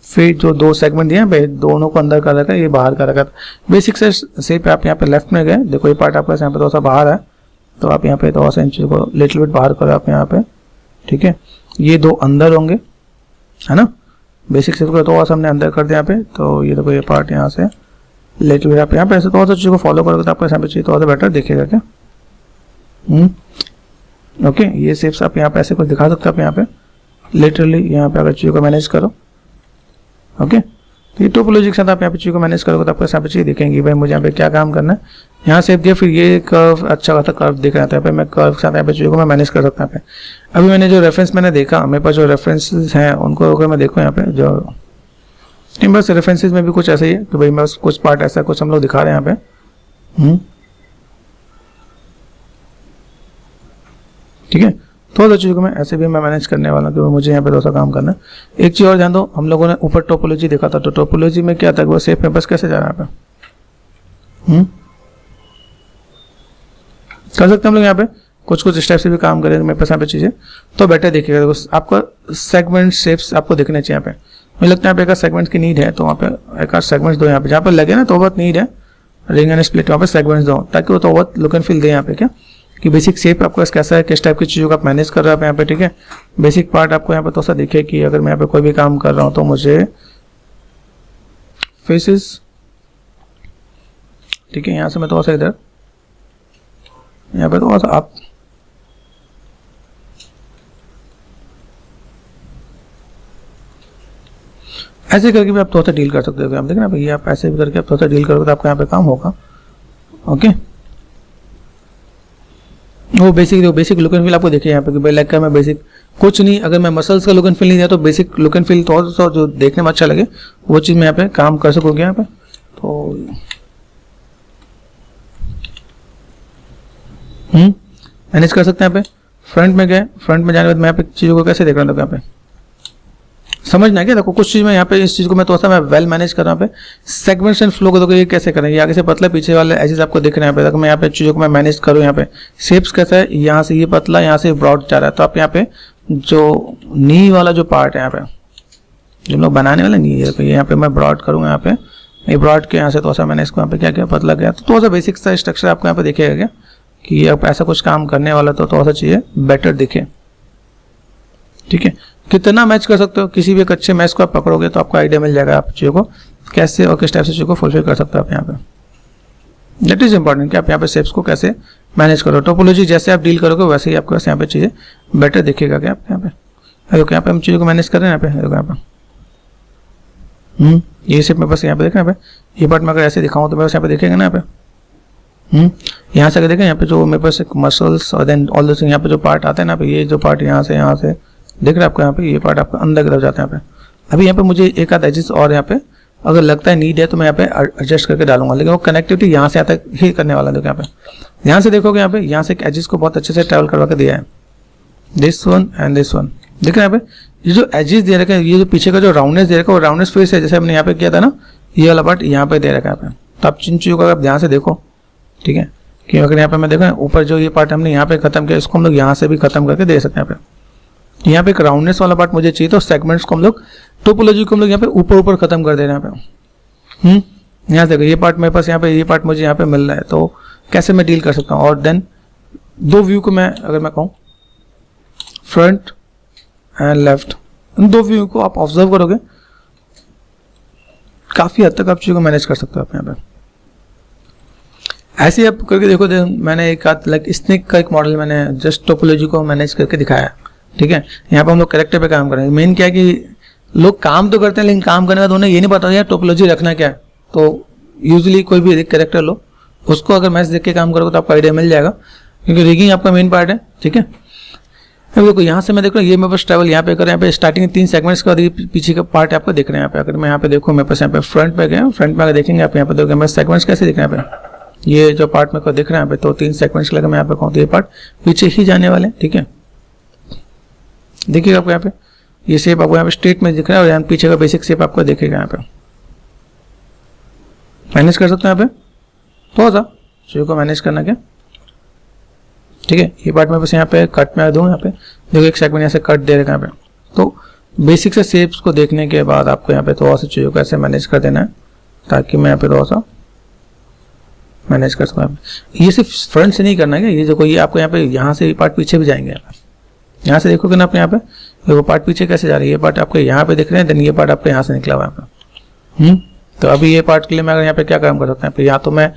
फिर जो दो सेगमेंट दिए हैं दोनों को अंदर कर रखा है, ये बाहर कर रखा है। बेसिक से शेप आप यहाँ पे लेफ्ट में गए, देखो ये पार्ट आपका यहाँ पे थोड़ा सा बाहर है, तो आप यहाँ पे थोड़ा सा इन चीज़ को लिटिल बिट बाहर करो आप यहाँ पे, ठीक है। ये दो अंदर होंगे, है ना। बेसिक शेप को थोड़ा सा हमने अंदर कर दिया यहाँ पे, तो ये देखो ये पार्ट यहाँ से लिटिल बिट आप यहाँ पे ऐसे थोड़ा सा चीज़ को फॉलो करोगे तो आपको यहाँ पे चीज़ थोड़ा सा बेटर दिखेगा क्या। ओके, ये शेप्स आप यहाँ पे ऐसे कुछ दिखा सकते हो आप यहाँ पे लिटरली, यहाँ पे अगर चीज़ों को मैनेज करो, ओके। तो ये टोपोलॉजी के साथ आप यहाँ पे चीज़ों को मैनेज करोगे तो आपको यहाँ पे चीज़ दिखेंगी। भाई मुझे यहाँ पे क्या काम करना है, यहाँ शेप दिया, फिर ये कर्व अच्छा खासा कर्व दिख रहा था यहाँ पे, मैं कर्व के साथ यहाँ पे चीज़ों को मैं मैनेज कर सकता हूँ यहाँ पे। अभी मैंने जो रेफरेंस मैंने देखा, मेरे पास जो रेफरेंसेस हैं उनको अगर मैं देखूँ यहाँ पे, जो बस रेफरेंसेज में भी कुछ ऐसा ही है कि भाई बस कुछ पार्ट ऐसा कुछ हम लोग दिखा रहे हैं यहाँ पे, ठीक है। थोड़ा सा चीज़ों को मैं ऐसे भी मैं मैनेज करने वाला हूँ, क्योंकि मुझे यहाँ पे थोड़ा सा काम करना है। एक चीज़ और ध्यान दो, हम लोगों ने ऊपर टोपोलॉजी देखा था, तो टोपोलॉजी में क्या था, वो शेप में बस कैसे जा रहा है यहाँ पे, कर सकते हैं हम लोग यहाँ पे कुछ कुछ स्टेप से भी काम करेंगे मेरे पास यहाँ पे चीज़ें, तो बेटर दिखेगा। देखो आपका सेगमेंट शेप्स आपको दिखने चाहिए यहाँ पे। मुझे लगता है यहाँ पे एक सेगमेंट की नीड है, तो वहाँ पे एक आध सेगमेंट्स दो यहाँ पे, जहाँ पे लगे ना तो बहुत नीड है रिंग एंड स्प्लिट, वहाँ पे सेगमेंट्स दो, ताकि वो तो बहुत लुक एंड फील दे यहाँ पे, क्या कि बेसिक शेप आपका कैसा है, किस टाइप की चीज़ों को आप मैनेज कर रहे हो यहाँ पे, ठीक है। बेसिक पार्ट आपको यहाँ पे तो सा दिखे कि अगर मैं यहाँ पे कोई भी काम कर रहा हूँ तो मुझे फेसेस, ठीक है, यहाँ से मैं थोड़ा सा इधर यहाँ पे थोड़ा सा आप ऐसे करके भी आप थोड़ा सा डील कर सकते हो। आप देखना भैया, आप ऐसे भी करके आप थोड़ा सा डील करोगे तो आपका यहाँ पे काम होगा, ओके। वो बेसिक लुक एंड फील आपको देखिए यहाँ पे कि भाई लेग का मैं बेसिक कुछ नहीं, अगर मैं मसल्स का लुक एंड फील नहीं दिया तो बेसिक लुक एंड फील थोड़ा सा जो देखने में अच्छा लगे वो चीज़ मैं यहाँ पे काम कर सकूँगी यहाँ पे। तो मैनेज कर सकते हैं यहाँ पे। फ्रंट में गए, फ्रंट में जाने के बाद मैं यहाँ पे चीज़ों को कैसे देख रहा था यहाँ पे समझना है क्या। देखो कुछ चीज़ में यहाँ पे इस चीज़ को मैं थोड़ा सा मैं वेल मैनेज कर रहा हूँ यहाँ पे। सेगमेंट्स एंड फ्लो को देखो ये कैसे करेंगे, आगे से पतला, पीछे वाले एजेस आपको दिख रहे हैं यहाँ पे। देखो मैं यहाँ पे चीज़ों को मैं मैनेज करूँ यहाँ पे। शेप्स कैसा है, यहाँ से ये पतला, यहाँ से ब्रॉड जा रहा है, तो आप यहाँ पे जो नी वाला जो पार्ट है यहाँ पे जो लोग बनाने वाले नी है, तो यहाँ पे मैं ब्रॉड करूँगा यहाँ पे। ये ब्रॉड के यहाँ से थोड़ा सा मैंने इसको यहाँ पे क्या किया, पतला गया, तो थोड़ा सा बेसिक सा स्ट्रक्चर आपको यहाँ पे दिखेगा क्या कि आप ऐसा कुछ काम करने वाला तो थोड़ा सा चाहिए बेटर दिखे, ठीक है। कितना मैच कर सकते हो, किसी भी एक अच्छे मैच को आप पकड़ोगे तो आपको आइडिया मिल जाएगा आप चीज़ों को कैसे और किस टाइप से चीज़ों को फुलफिल कर सकते हो आप यहाँ पे। दैट इज इंपॉर्टेंट कि आप यहाँ पे शेप्स को कैसे मैनेज करो। टोपोलॉजी जैसे आप डील करोगे वैसे ही आपको यहाँ पे चीज़ें बेटर दिखेगा क्या आप यहाँ पे। यहाँ पे हम चीज़ों को मैनेज कर रहे हैं यहाँ पे ये शेप में बस यहाँ पे देखें, यहाँ पे ये पार्ट में अगर ऐसे दिखाऊँ तो बस यहाँ पे देखेंगे ना यहाँ पे यहाँ से अगर देखें यहाँ पे जो मेरे पास एक मसल्स और देन ऑल दिस यहाँ पे जो पार्ट आता है ना, ये जो पार्ट यहाँ से देख रहे हैं आपको यहाँ पे, ये पार्ट आपका अंदर की तरफ जाता है यहाँ पे। अभी यहाँ पे मुझे एक आध एजेस और यहाँ पे अगर लगता है नीड है तो मैं यहाँ पे एडजस्ट करके डालूंगा, लेकिन वो कनेक्टिविटी यहाँ से आता ही करने वाला है। देखो यहाँ पे, यहाँ से देखोगे यहाँ पे, यहाँ से एक एजेस को बहुत अच्छे से ट्रैवल करवा के दिया है, this one and this one. देख रहे हैं यहाँ पे, ये जो एजेस दे रखा है, ये जो पीछे का जो राउंडनेस दे रखा है वो राउंडनेस फिर से जैसे हमने यहाँ पे किया था ना, ये वाला पार्ट यहाँ पे दे रखा है। तो आप इन चीज़ों को आप ध्यान से देखो, ठीक है, कि अगर यहाँ पे मैं देखो ऊपर जो ये पार्ट हमने यहाँ पे खत्म किया, इसको हम लोग यहाँ से भी खत्म करके दे सकते हैं। यहाँ पे यहाँ पे एक राउंडनेस वाला पार्ट मुझे चाहिए, तो सेगमेंट्स को हम लोग टोपोलॉजी को हम लोग यहाँ पे ऊपर खत्म कर दे रहे हैं यहाँ पे। यहाँ देखो ये पार्ट मेरे पास यहाँ पे, ये पार्ट मुझे यहाँ पे मिल रहा है, तो कैसे मैं डील कर सकता हूँ। और देन दो व्यू को मैं अगर मैं कहूँ फ्रंट एंड लेफ्ट, इन दो व्यू को आप ऑब्जर्व करोगे, काफी हद तक आप चीज़ों को मैनेज कर सकते हो आप यहाँ पे। ऐसे आप करके देखो, मैंने एक लाइक स्नेक का एक मॉडल मैंने जस्ट टोपोलॉजी को मैनेज करके दिखाया, ठीक है। यहाँ पे हम लोग कैरेक्टर पे काम करेंगे। मेन क्या है कि लोग काम तो करते हैं लेकिन काम करने के बाद उन्हें ये नहीं पता यार टोपोलॉजी रखना क्या है। तो यूजुअली कोई भी कैरेक्टर लो, उसको अगर मैच देख के काम करोगे तो आपको आइडिया मिल जाएगा, क्योंकि रिगिंग आपका मेन पार्ट है, ठीक है। अब देखो यहाँ से मैं देख रहा हूँ, ये मेरे पास ट्रैवल यहाँ पे कर यहाँ पे स्टार्टिंग 3 सेगमेंट्स का पीछे का पार्ट आपको दिख रहे हैं यहाँ पे। अगर मैं यहाँ पे देखूँ, मेरे पास यहाँ पे फ्रंट पे गया, फ्रंट में अगर देखेंगे आप यहाँ पे देखोगे मेरे सेगमेंट्स कैसे दिख रहे हैं यहाँ पे। ये जो पार्ट मेरे को दिख रहा है यहाँ पे, तो 3 सेगमेंट्स लगे मैं यहाँ पे कहूँ तो ये पार्ट पीछे ही जाने वाले, ठीक है। देखिएगा आपको यहाँ पे ये शेप आपको यहाँ पे स्ट्रेट में दिख रहा है, और यहाँ पीछे का बेसिक शेप आपको दिखेगा यहाँ पे। मैनेज कर सकते हैं यहाँ पे, थोड़ा सा चीज़ों को मैनेज करना क्या, ठीक है। ये पार्ट में बस यहाँ पे कट में दूँ, यहाँ पे देखो एक सेगमेंट यहाँ से कट दे रखा है यहाँ पे। तो बेसिक से शेप्स को देखने के बाद आपको यहाँ पे थोड़ा सा चीज़ों को ऐसे मैनेज कर देना है, ताकि मैं यहाँ पे थोड़ा सा मैनेज कर सकूँ। ये सिर्फ फ्रंट से नहीं करना है, ये देखो ये आपको यहाँ पे यहाँ से पार्ट पीछे भी जाएंगे। यहाँ से देखोगे ना आप यहाँ पे देखो पार्ट पीछे कैसे जा रही है, ये पार्ट आपको यहाँ पे दिख रहे हैं, देन ये पार्ट आपको यहाँ से निकला हुआ है यहाँ पे। तो अभी ये पार्ट के लिए मैं अगर यहाँ पे क्या काम कर सकता हूँ, या तो मैं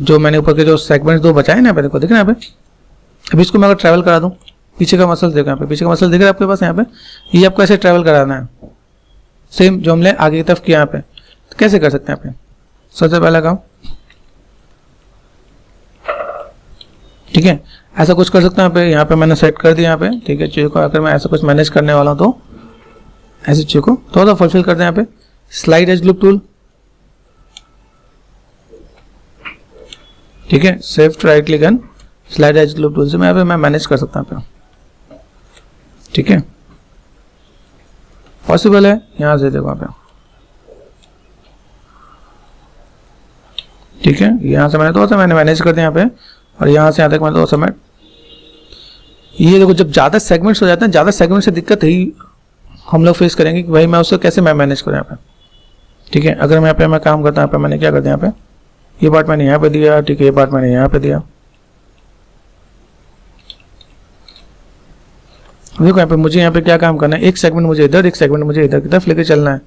जो मैंने ऊपर के जो सेगमेंट्स 2 बचाए ना यहाँ पे, देखो दिख रहे हैं यहाँ पे, अभी इसको मैं अगर ट्रैवल करा दूँ, पीछे का मसल देखो यहाँ पे, पीछे का मसल दिख रहा है आपके पास यहाँ पे, ये आपको ऐसे ट्रैवल कराना है, सेम जो हमने आगे की तरफ किया यहाँ पे। तो कैसे कर सकते हैं यहाँ पे, सबसे पहला काम, ठीक है, ऐसा कुछ कर सकते हैं यहाँ पे मैंने सेट कर दिया यहाँ पे, ठीक है। चीज़ों को अगर मैं ऐसा कुछ मैनेज करने वाला हूँ तो ऐसी चीज़ को थोड़ा सा फुलफिल कर दें यहाँ पे। स्लाइड एज लूप टूल, ठीक है, shift right click and slide edge loop tool से मैं यहाँ पे मैं मैनेज कर सकता हूँ यहाँ पे, ठीक है, पॉसिबल है। यहाँ से देखो यहाँ पे, ठीक है, यहाँ से मैंने थोड़ा सा मैंने मैनेज कर दिया यहाँ पे, और यहाँ से यहाँ तक मैंने थोड़ा सा मैं ये देखो, जब ज़्यादा सेगमेंट्स हो जाते हैं, ज़्यादा सेगमेंट से दिक्कत ही हम लोग फेस करेंगे कि भाई मैं उसको कैसे मैं मैनेज करूँ यहाँ पे, ठीक है। अगर मैं यहाँ पे मैं काम करता हूँ, यहाँ पे मैंने क्या कर दिया, यहाँ पे ये पार्ट मैंने यहाँ पे दिया, ठीक है, ये पार्ट मैंने यहाँ पे दिया। देखो यहाँ पे मुझे यहाँ पे क्या काम करना है, एक सेगमेंट मुझे इधर, एक सेगमेंट मुझे इधर की तरफ लेके चलना है,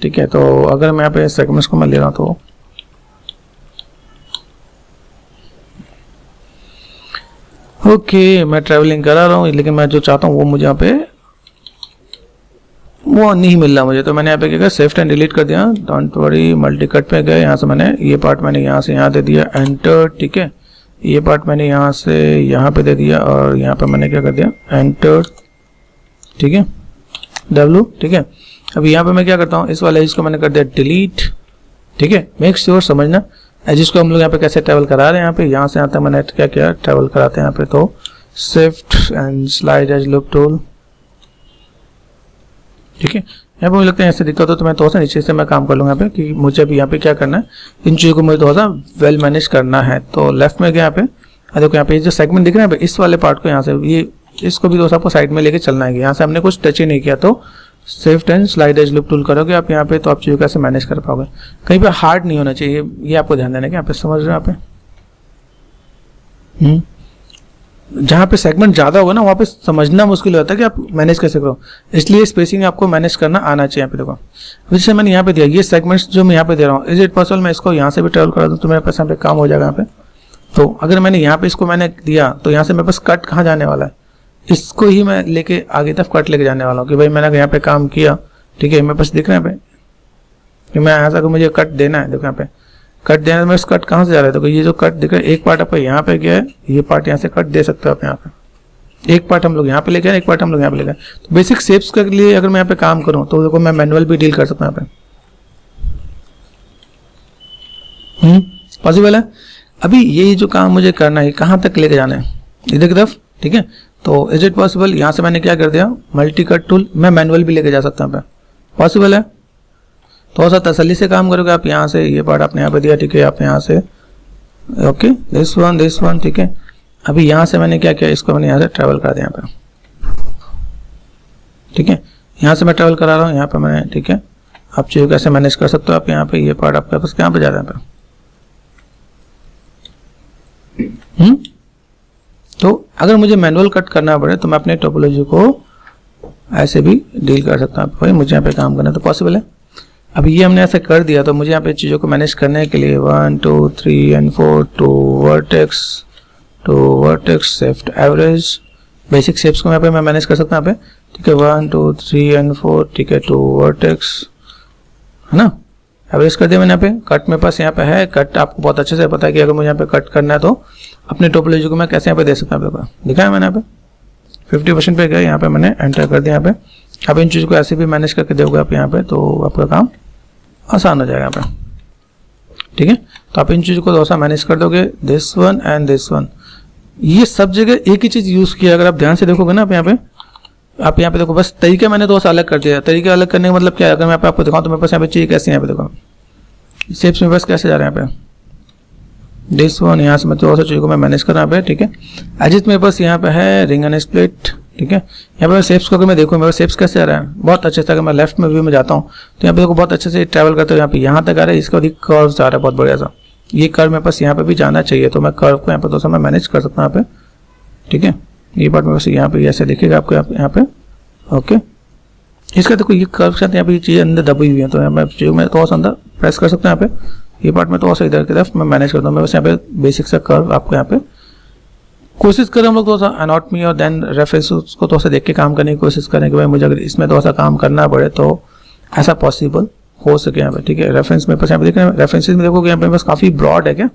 ठीक है। तो अगर मैं यहाँ पे सेगमेंट्स को मैं ले रहा हूँ तो ओके, मैं ट्रैवलिंग करा रहा हूँ, लेकिन मैं जो चाहता हूँ वो मुझे यहाँ पे वो नहीं मिल रहा मुझे। तो मैंने यहाँ पे क्या किया, शिफ्ट एंड डिलीट कर दिया, डोंट वरी, मल्टी कट पे गए, यहाँ से मैंने ये पार्ट मैंने यहाँ से यहाँ दे दिया, एंटर, ठीक है। ये पार्ट मैंने यहाँ से यहाँ पे दे दिया, और यहाँ पे मैंने क्या कर दिया, एंटर, ठीक है, W, ठीक है। अभी यहाँ पे मैं क्या करता हूँ, इस वाले इसको मैंने कर दिया डिलीट, ठीक है। मेक श्योर समझना जिसको हम लोग यहाँ पे कैसे ट्रैवल करा रहे हैं, यहाँ से यहाँ तक मैंने क्या किया, ट्रैवल कराते हैं यहाँ पे। तो shift and slide edge loop tool, ठीक है। यहाँ पे मुझे लगता है ऐसे दिक्कत हो तो मैं थोड़ा सा नीचे से मैं काम कर लूँगा यहाँ पे, कि मुझे अभी यहाँ पे क्या करना है, इन चीज़ों को मुझे थोड़ा सा वेल मैनेज करना है। तो लेफ्ट में गया यहाँ पे, देखो यहाँ पे जो सेगमेंट दिख रहा है इस वाले पार्ट को यहाँ से ये इसको भी दोस्तों आपको साइड में लेके चलना है। यहाँ से हमने कुछ टच ही नहीं किया, तो shift and slide edge loop tool करोगे आप यहाँ पे, तो आप चीज़ों कैसे मैनेज कर पाओगे। कहीं पे हार्ड नहीं होना चाहिए, ये आपको ध्यान देना है। यहाँ पे समझ रहे हो यहाँ पे, जहाँ पे सेगमेंट ज़्यादा होगा ना वहाँ पे समझना मुश्किल होता है कि आप मैनेज कैसे करो, इसलिए स्पेसिंग आपको मैनेज करना आना चाहिए। यहाँ पे देखो जैसे मैंने यहाँ पे दिया, ये सेगमेंट्स जो मैं यहाँ पे दे रहा हूँ, इज इट पॉसिबल मैं इसको यहाँ से भी ट्रेवल करा दूँ तो मेरे पास यहाँ पे काम हो जाएगा यहाँ पे। तो अगर मैंने यहाँ पे इसको मैंने दिया तो यहाँ से मेरे पास कट कहाँ जाने वाला है, इसको ही मैं लेके आगे तक कट लेके जाने वाला हूँ कि भाई मैंने अगर यहाँ पे काम किया, ठीक है, मेरे पास दिख रहा है यहाँ पे कि मैं यहाँ से अगर मुझे कट देना है, देखो यहाँ पे कट देना है, मेरे कट कहाँ से जा रहा है, देखो ये जो कट दिख रहा है एक पार्ट आपका यहाँ पे गया है, ये पार्ट यहाँ से कट दे सकते हो आप यहाँ पे। एक पार्ट हम लोग यहाँ पे लेके आए, एक पार्ट हम लोग यहाँ पे लेके आए। तो बेसिक शेप्स के लिए अगर मैं यहाँ पे काम करूँ तो देखो मैं मैनुअल भी डील कर सकता हूँ यहाँ पे। पॉसिबल है। अभी ये जो काम मुझे करना है कहाँ तक लेके जाना है, इधर की तरफ, ठीक है। तो इज इट पॉसिबल, यहाँ से मैंने क्या कर दिया, मल्टी कट टूल, मैं मैनुअल भी लेके जा सकता हूँ, पॉसिबल है। थोड़ा सा तसल्ली से काम करोगे आप, यहाँ से ये पार्ट आपने यहाँ पे दिया, ठीक है, आप यहाँ से ओके दिस वन, ठीक है। अभी यहाँ से मैंने क्या किया, इसको मैंने यहाँ से ट्रैवल करा दिया यहाँ पे, ठीक है, यहाँ से मैं ट्रैवल करा रहा हूँ यहाँ पे मैंने, ठीक है। आप चीज़ कैसे मैनेज कर सकते हो, आप यहाँ पे ये पार्ट आपके पास कहाँ पे जा रहा है यहाँ पे। तो अगर मुझे मैनुअल कट करना पड़े तो मैं अपने टोपोलॉजी को ऐसे भी डील कर सकता हूँ, भाई मुझे यहाँ पे काम करना तो पॉसिबल है। अब ये हमने ऐसे कर दिया तो मुझे यहाँ पे चीज़ों को मैनेज करने के लिए 1 2 3 and 4 to vertex shift average basic shapes को यहाँ पे मैं मैनेज कर सकता हूँ यहाँ पे, ठीक है, 1 2 3 एंड 4, ठीक है, टू वर्टेक्स, है ना, एवरेज कर दिया मैंने यहाँ पे। कट मेरे पास यहाँ पे है, कट आपको बहुत अच्छे से पता है कि अगर मुझे यहाँ पे कट करना है तो अपने टोपोलॉजी को मैं कैसे यहाँ पे दे सकता हूँ, दिखा है मैंने यहाँ पे 50% पे गया, यहाँ पे मैंने एंटर कर दिया। यहाँ पे आप इन चीज़ों को ऐसे भी मैनेज करके दोगे आप यहाँ पे, तो आपका काम आसान हो जाएगा यहाँ पे, ठीक है। तो आप इन चीज़ों को थोड़ा सा मैनेज कर दोगे, this one and this one, ये सब जगह एक ही चीज़ यूज़ किया। अगर आप ध्यान से देखोगे ना आप यहाँ पे देखो, बस तरीके मैंने थोड़ा सा अलग कर दिया। तरीके अलग करने का मतलब क्या है, अगर मैं आपको दिखाऊँ तो मेरे पास यहाँ पे चाहिए कैसे, यहाँ पे देखो शेप्स में बस कैसे जा रहे हैं यहाँ पे, दिस वन, यहाँ से मैं थोड़ा सा चीज़ों को मैं मैनेज कर रहा हूँ यहाँ पे, ठीक है। एजिट मेरे पास यहाँ पे है रिंग एंड स्प्लिट, ठीक है। यहाँ पे शेप्स को अगर मैं देखूँ, मेरे शेप्स कैसे आ रहा है बहुत अच्छे से। अगर मैं लेफ्ट में व्यू में जाता हूँ तो यहाँ पे देखो बहुत अच्छे से ट्रैवल करते हुए यहाँ तक आ रहा है, इसका भी कर्व आ रहा है बहुत बढ़िया सा। ये कर्व मेरे पास यहाँ पे भी जाना चाहिए, तो मैं कर्व को यहाँ पे थोड़ा सा मैं मैनेज कर सकता हूँ यहाँ पे, ठीक है। ये पार्ट मेरे पास यहाँ पे ऐसे दिखेगा आपको यहाँ पे, ओके। इसका देखो ये कर्व के साथ यहाँ पे ये चीज़ें अंदर दबी हुई है, तो मैं थोड़ा सा अंदर प्रेस कर सकता हूँ यहाँ पे। ये पार्ट में थोड़ा सा इधर की तरफ मैं मैनेज करता हूँ। मैं बस यहाँ पे बेसिक सा कर्व आपको यहाँ पे कोशिश करें हम लोग थोड़ा सा एनाटॉमी और देन रेफरेंस को थोड़ा सा देख के काम करने की कोशिश करें कि भाई मुझे अगर इसमें थोड़ा सा काम करना पड़े तो ऐसा पॉसिबल हो सके यहाँ पे, ठीक है। रेफरेंस में यहाँ पे देख रहे हैं, रेफरेंसेज में देखोगे यहाँ पे बस काफ़ी ब्रॉड है क्या,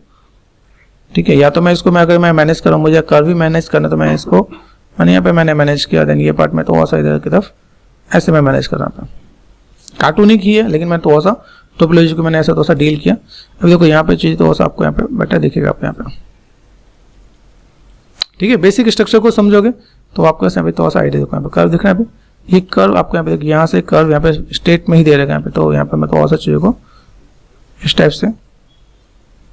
ठीक है। या तो मैं इसको अगर मैं मैनेज करूँ, मुझे कर्व भी मैनेज करना, तो मैं इसको मैंने यहाँ पे मैनेज किया। देन ये पार्ट में थोड़ा सा इधर की तरफ ऐसे मैं मैनेज कर रहा था। कार्टूनिक ही है लेकिन मैं थोड़ा सा टोपोलॉजी को मैंने ऐसा थोड़ा सा डील किया। अभी देखो यहाँ पे चीज़ थोड़ा सा आपको यहाँ पे बेटर दिखेगा आपको यहाँ पे, ठीक है। बेसिक स्ट्रक्चर को समझोगे तो आपको यहाँ पे थोड़ा सा आइडिया देखो, यहाँ पे कर्व दिख रहा है। अभी ये कर्व आपको यहाँ पे यहाँ से कर्व यहाँ पे स्टेट में ही दे रखा है यहाँ पे, तो यहाँ पे मैं थोड़ा सा चीज़ों को इस टाइप से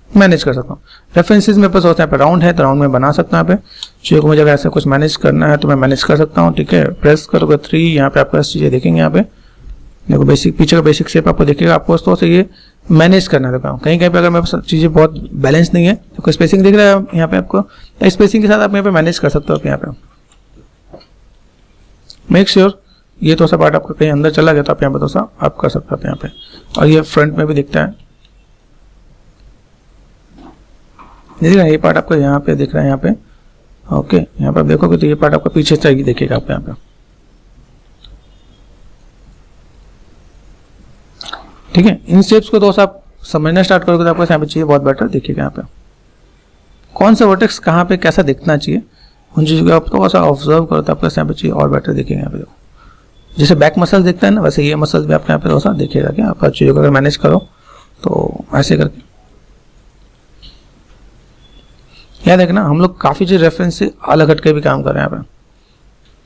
मैनेज कर सकता हूँ। रेफरेंसेज मेरे पास होता है यहाँ पे राउंड है, तो राउंड में बना सकता हूँ यहाँ पे चीज़ों को। मुझे अगर ऐसा कुछ मैनेज करना है तो मैं मैनेज कर सकता हूँ, ठीक है। प्रेस करोगे 3, यहाँ पे आपको ऐसी चीज़ें देखेंगे। यहाँ पे देखो बेसिक पीछे का बेसिक शेप आपको दिखेगा, आपको थोड़ा सा ये मैनेज करना है। कहीं कहीं पे अगर मेरे पास चीज़ें बहुत बैलेंस नहीं है तो स्पेसिंग दिख रहा है यहाँ पे आपको, तो स्पेसिंग के साथ आप यहाँ पे मैनेज कर सकते हो। यहाँ पे मेक श्योर ये थोड़ा सा पार्ट आपका कहीं अंदर चला गया तो आप यहाँ पे थोड़ा सा आप कर सकते हो यहाँ पे। और ये फ्रंट में भी दिखता है, ये पार्ट आपको यहाँ पे दिख रहा है यहाँ पे, ओके। यहाँ पे आप देखोगे तो ये पार्ट आपको पीछे से दिखेगा आपको यहाँ पे, ठीक है। इन शेप्स को थोड़ा सा आप समझना स्टार्ट करोगे तो आपको यहाँ पे चाहिए बहुत बेटर दिखेगा। यहाँ पे कौन सा वर्टेक्स कहाँ पे कैसा दिखना चाहिए उन चीज़ों को आप थोड़ा सा ऑब्जर्व करो तो आपको यहाँ पे चाहिए और बेटर दिखेगा। यहाँ पे जैसे बैक मसल दिखता है ना, वैसे ये मसल भी आपके यहाँ पे थोड़ा सा दिखेगा क्या आपका चीज़ों को अगर मैनेज करो तो ऐसे करके। याद देखना हम लोग काफ़ी चीज़ रेफरेंस से अलग हट के भी काम कर रहे हैं। यहाँ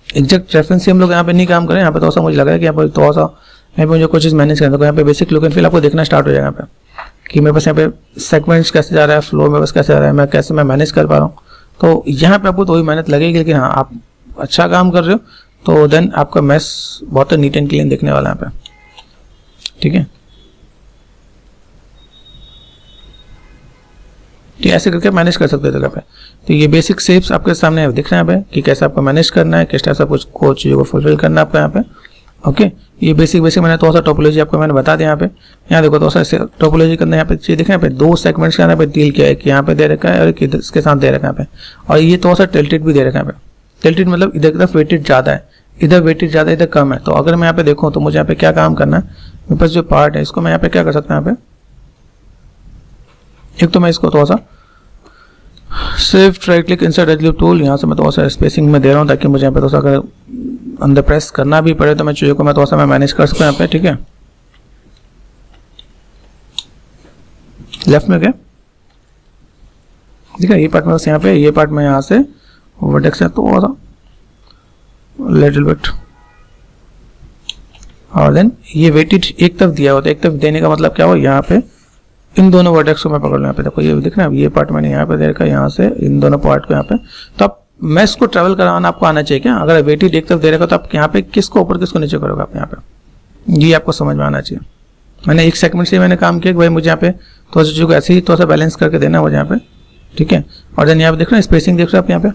पे एग्जैक्ट रेफरेंस से हम लोग यहाँ पे नहीं काम करें। यहाँ पे थोड़ा सा मुझे लग रहा है कि यहाँ पे थोड़ा सा यहाँ पे मुझे कुछ चीज़ मैनेज करना है, तो यहाँ पे बेसिक लुक एंड फील आपको देखना स्टार्ट हो जाएगा यहाँ पे कि मेरे पास यहाँ पे सेगमेंट्स कैसे जा रहा है, फ्लो मेरे पास कैसे जा रहा है, मैं कैसे मैनेज कर पा रहा हूँ। तो यहाँ पे आपको थोड़ी मेहनत लगेगी, लेकिन हाँ आप अच्छा काम कर रहे हो तो देन आपका मैस बहुत नीट एंड क्लीन दिखने वाला है यहाँ पे, ठीक है। ठीक ऐसे करके मैनेज कर सकते हो जगह पे। तो ये बेसिक शेप्स आपके सामने दिख रहे हैं यहाँ पे कि कैसे आपको मैनेज करना है, किस टाइप से कुछ चीज़ों को फुलफिल करना है आपको यहाँ पे, ओके। ये बेसिक मैंने थोड़ा सा टोपोलॉजी आपको मैंने बता दिया। यहाँ पे यहाँ देखो थोड़ा सा टोपोलॉजी के अंदर यहाँ पे चीज़ दिख रहा है, यहाँ पे 2 सेगमेंट्स का यहाँ पे डील किया है, एक यहाँ पे दे रखा है और एक इसके साथ दे रखा है यहाँ पे। और ये थोड़ा सा टिल्टेड भी दे रखा है यहाँ पे। टिल्टेड मतलब इधर की तरफ वेटेड ज़्यादा है, इधर वेटेड ज़्यादा, इधर कम है। तो अगर मैं यहाँ पे देखूँ तो मुझे यहाँ पे क्या काम करना है, मेरे पास जो पार्ट है इसको मैं यहाँ पे क्या कर सकता हूँ, यहाँ पे एक तो मैं इसको थोड़ा सा shift right click insert edge loop tool, यहाँ से मैं थोड़ा सा स्पेसिंग में दे रहा हूँ ताकि मुझे यहाँ पे थोड़ा सा अगर अंदर प्रेस करना भी पड़े तो मैं चीज़ों को मैं थोड़ा सा मैं मैनेज कर सकता हूँ यहाँ पे, ठीक है। लेफ्ट में क्या ठीक है, ये पार्ट में बस यहाँ पे, ये पार्ट में यहाँ से वर्टेक्स है थोड़ा सा लिटिल बिट, और देन ये वेटेज एक तरफ दिया होता है, एक तरफ देने का मतलब क्या हो, यहाँ पे इन दोनों वर्टेक्स को मैं पकड़ लूँ, यहाँ पे देखो ये दिख रहा है, ये पार्ट मैंने यहाँ पे दे रखा है, यहाँ से इन दोनों पार्ट को यहाँ पे, तो आप मैश को ट्रेवल कराना आपको आना चाहिए क्या, अगर वेटेज एक तरफ दे रखा तो आप यहाँ पे किसको ऊपर किसको नीचे करोगे आप यहाँ पे, ये आपको समझ में आना चाहिए। मैंने एक सेगमेंट से मैंने काम किया कि भाई मुझे यहाँ पे थोड़ा सा चीज़ों को ऐसे ही थोड़ा सा बैलेंस करके देना हो यहाँ पे, ठीक है। और देन यहाँ पे देख रहे हैं स्पेसिंग, देख रहे हैं आप यहाँ पे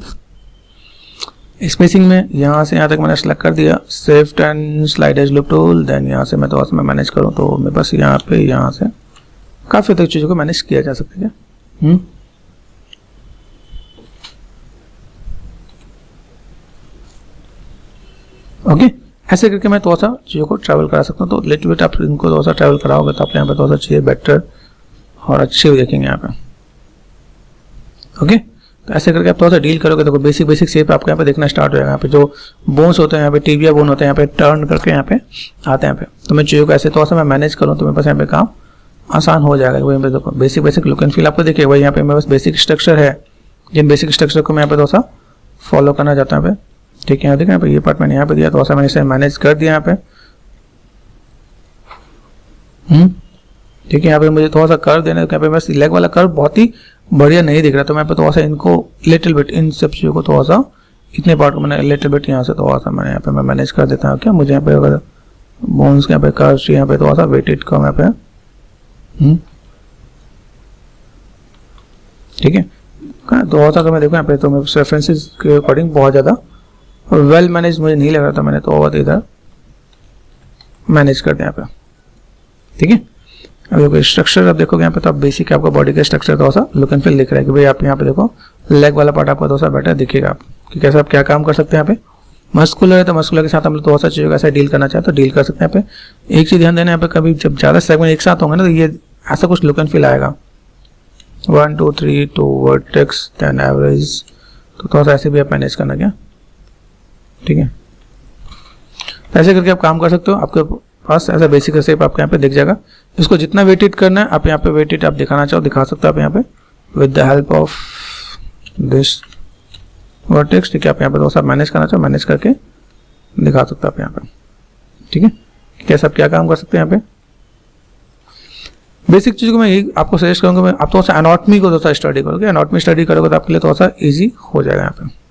स्पेसिंग में यहाँ से यहाँ तक मैंने सेलेक्ट कर दिया, shift and slide edge loop tool, then यहाँ से मैं थोड़ा सा मैं मैनेज करूँ तो मेरे पास यहाँ पे यहाँ से काफ़ी तक चीज़ों को मैनेज किया जा सकता है क्या। ओके, ऐसे करके मैं थोड़ा सा चीज़ों को ट्रैवल करा सकता हूँ। तो लिटिल बिट आप इनको थोड़ा सा ट्रैवल कराओगे तो आप यहाँ पे थोड़ा सा चीज़ें बेटर और अच्छे भी देखेंगे यहाँ पे। ओके, तो ऐसे करके आप थोड़ा सा डील करोगे, देखो बेसिक बेसिक शेप आपको यहाँ पे देखना स्टार्ट हो जाएगा। यहाँ पे जो बोन्स होते हैं, यहाँ पे टिबिया बोन होते हैं, यहाँ पे टर्न करके यहाँ पे आते हैं यहाँ पे। तो मैं चीज़ों को ऐसे थोड़ा सा मैं मैनेज करूँ तो मेरे पास यहाँ पे काम आसान हो जाएगा। वही पे देखो basic basic look and feel आपको देखिए, वही यहाँ पे मेरे पास बेसिक स्ट्रक्चर है, जिन बेसिक स्ट्रक्चर को मैं यहाँ पे थोड़ा सा फॉलो करना चाहता हूँ यहाँ पे, ठीक है। यहाँ देखिए यहाँ पे ये पार्ट मैंने यहाँ पे दिया, थोड़ा सा मैंने इसे मैनेज कर दिया यहाँ पे, ठीक है। यहाँ पे मुझे थोड़ा सा कर्व देना है, यहाँ पे बस लेग वाला कर्व बहुत ही बढ़िया नहीं दिख रहा, तो मैं यहाँ पे थोड़ा सा इनको लिटिल बिट इन सब चीज़ों को थोड़ा सा इतने पार्ट को मैंने लिटिल बिट यहाँ से थोड़ा सा मैंने यहाँ पे मैं मैनेज कर देता हूँ क्या। मुझे यहाँ पे अगर बोन्स के यहाँ पे कर्व चाहिए, यहाँ पे थोड़ा सा वेटेड को यहाँ पे, ठीक है। थोड़ा सा तो मैं देखो यहाँ पे तो मैं रेफरेंसेस के अकॉर्डिंग बहुत ज़्यादा वेल मैनेज मुझे नहीं लग रहा था, मैंने तो और इधर मैनेज कर दिया यहाँ पे, ठीक है। अब देखो स्ट्रक्चर आप देखोगे यहाँ पे तो आप बेसिक आपका बॉडी का स्ट्रक्चर थोड़ा सा लुक एंड फील दिख रहा है कि भाई आप यहाँ पे देखो लेग वाला पार्ट आपका थोड़ा सा बेटर दिखेगा आप कि कैसे आप क्या काम कर सकते हैं यहाँ पे। मस्कुलर है तो मस्कुलर के साथ हम लोग थोड़ा सा चीज़ों का ऐसा डील करना चाहते तो डील कर सकते हैं यहाँ पे। एक चीज़ ध्यान देना, यहाँ पे कभी जब ज़्यादा सेगमेंट एक साथ होंगे ना तो ये ऐसा कुछ लुक एंड फील आएगा, 1 2 3 2 वर्टेक्स देन एवरेज, तो थोड़ा सा ऐसे भी आप मैनेज करना क्या, ठीक है। ऐसे करके आप काम कर सकते हो, आपके पास ऐसा बेसिक शेप आपके यहाँ पे दिख जाएगा। इसको जितना वेटेड करना है आप यहाँ पे वेटेड आप दिखाना चाहो दिखा सकते हो आप यहाँ पे with the help of this vertex, ठीक है। आप यहाँ पे थोड़ा सा मैनेज करना चाहो मैनेज करके दिखा सकते हो आप यहाँ पे, ठीक है। कैसे आप क्या काम कर सकते हैं यहाँ पे। बेसिक चीज़ को मैं यही आपको सजेस्ट करूँगा, मैं आप थोड़ा सा एनाटॉमी को थोड़ा सा स्टडी करोगे, एनाटॉमी स्टडी करोगे तो आपके लिए थोड़ा सा ईजी हो जाएगा यहाँ पे।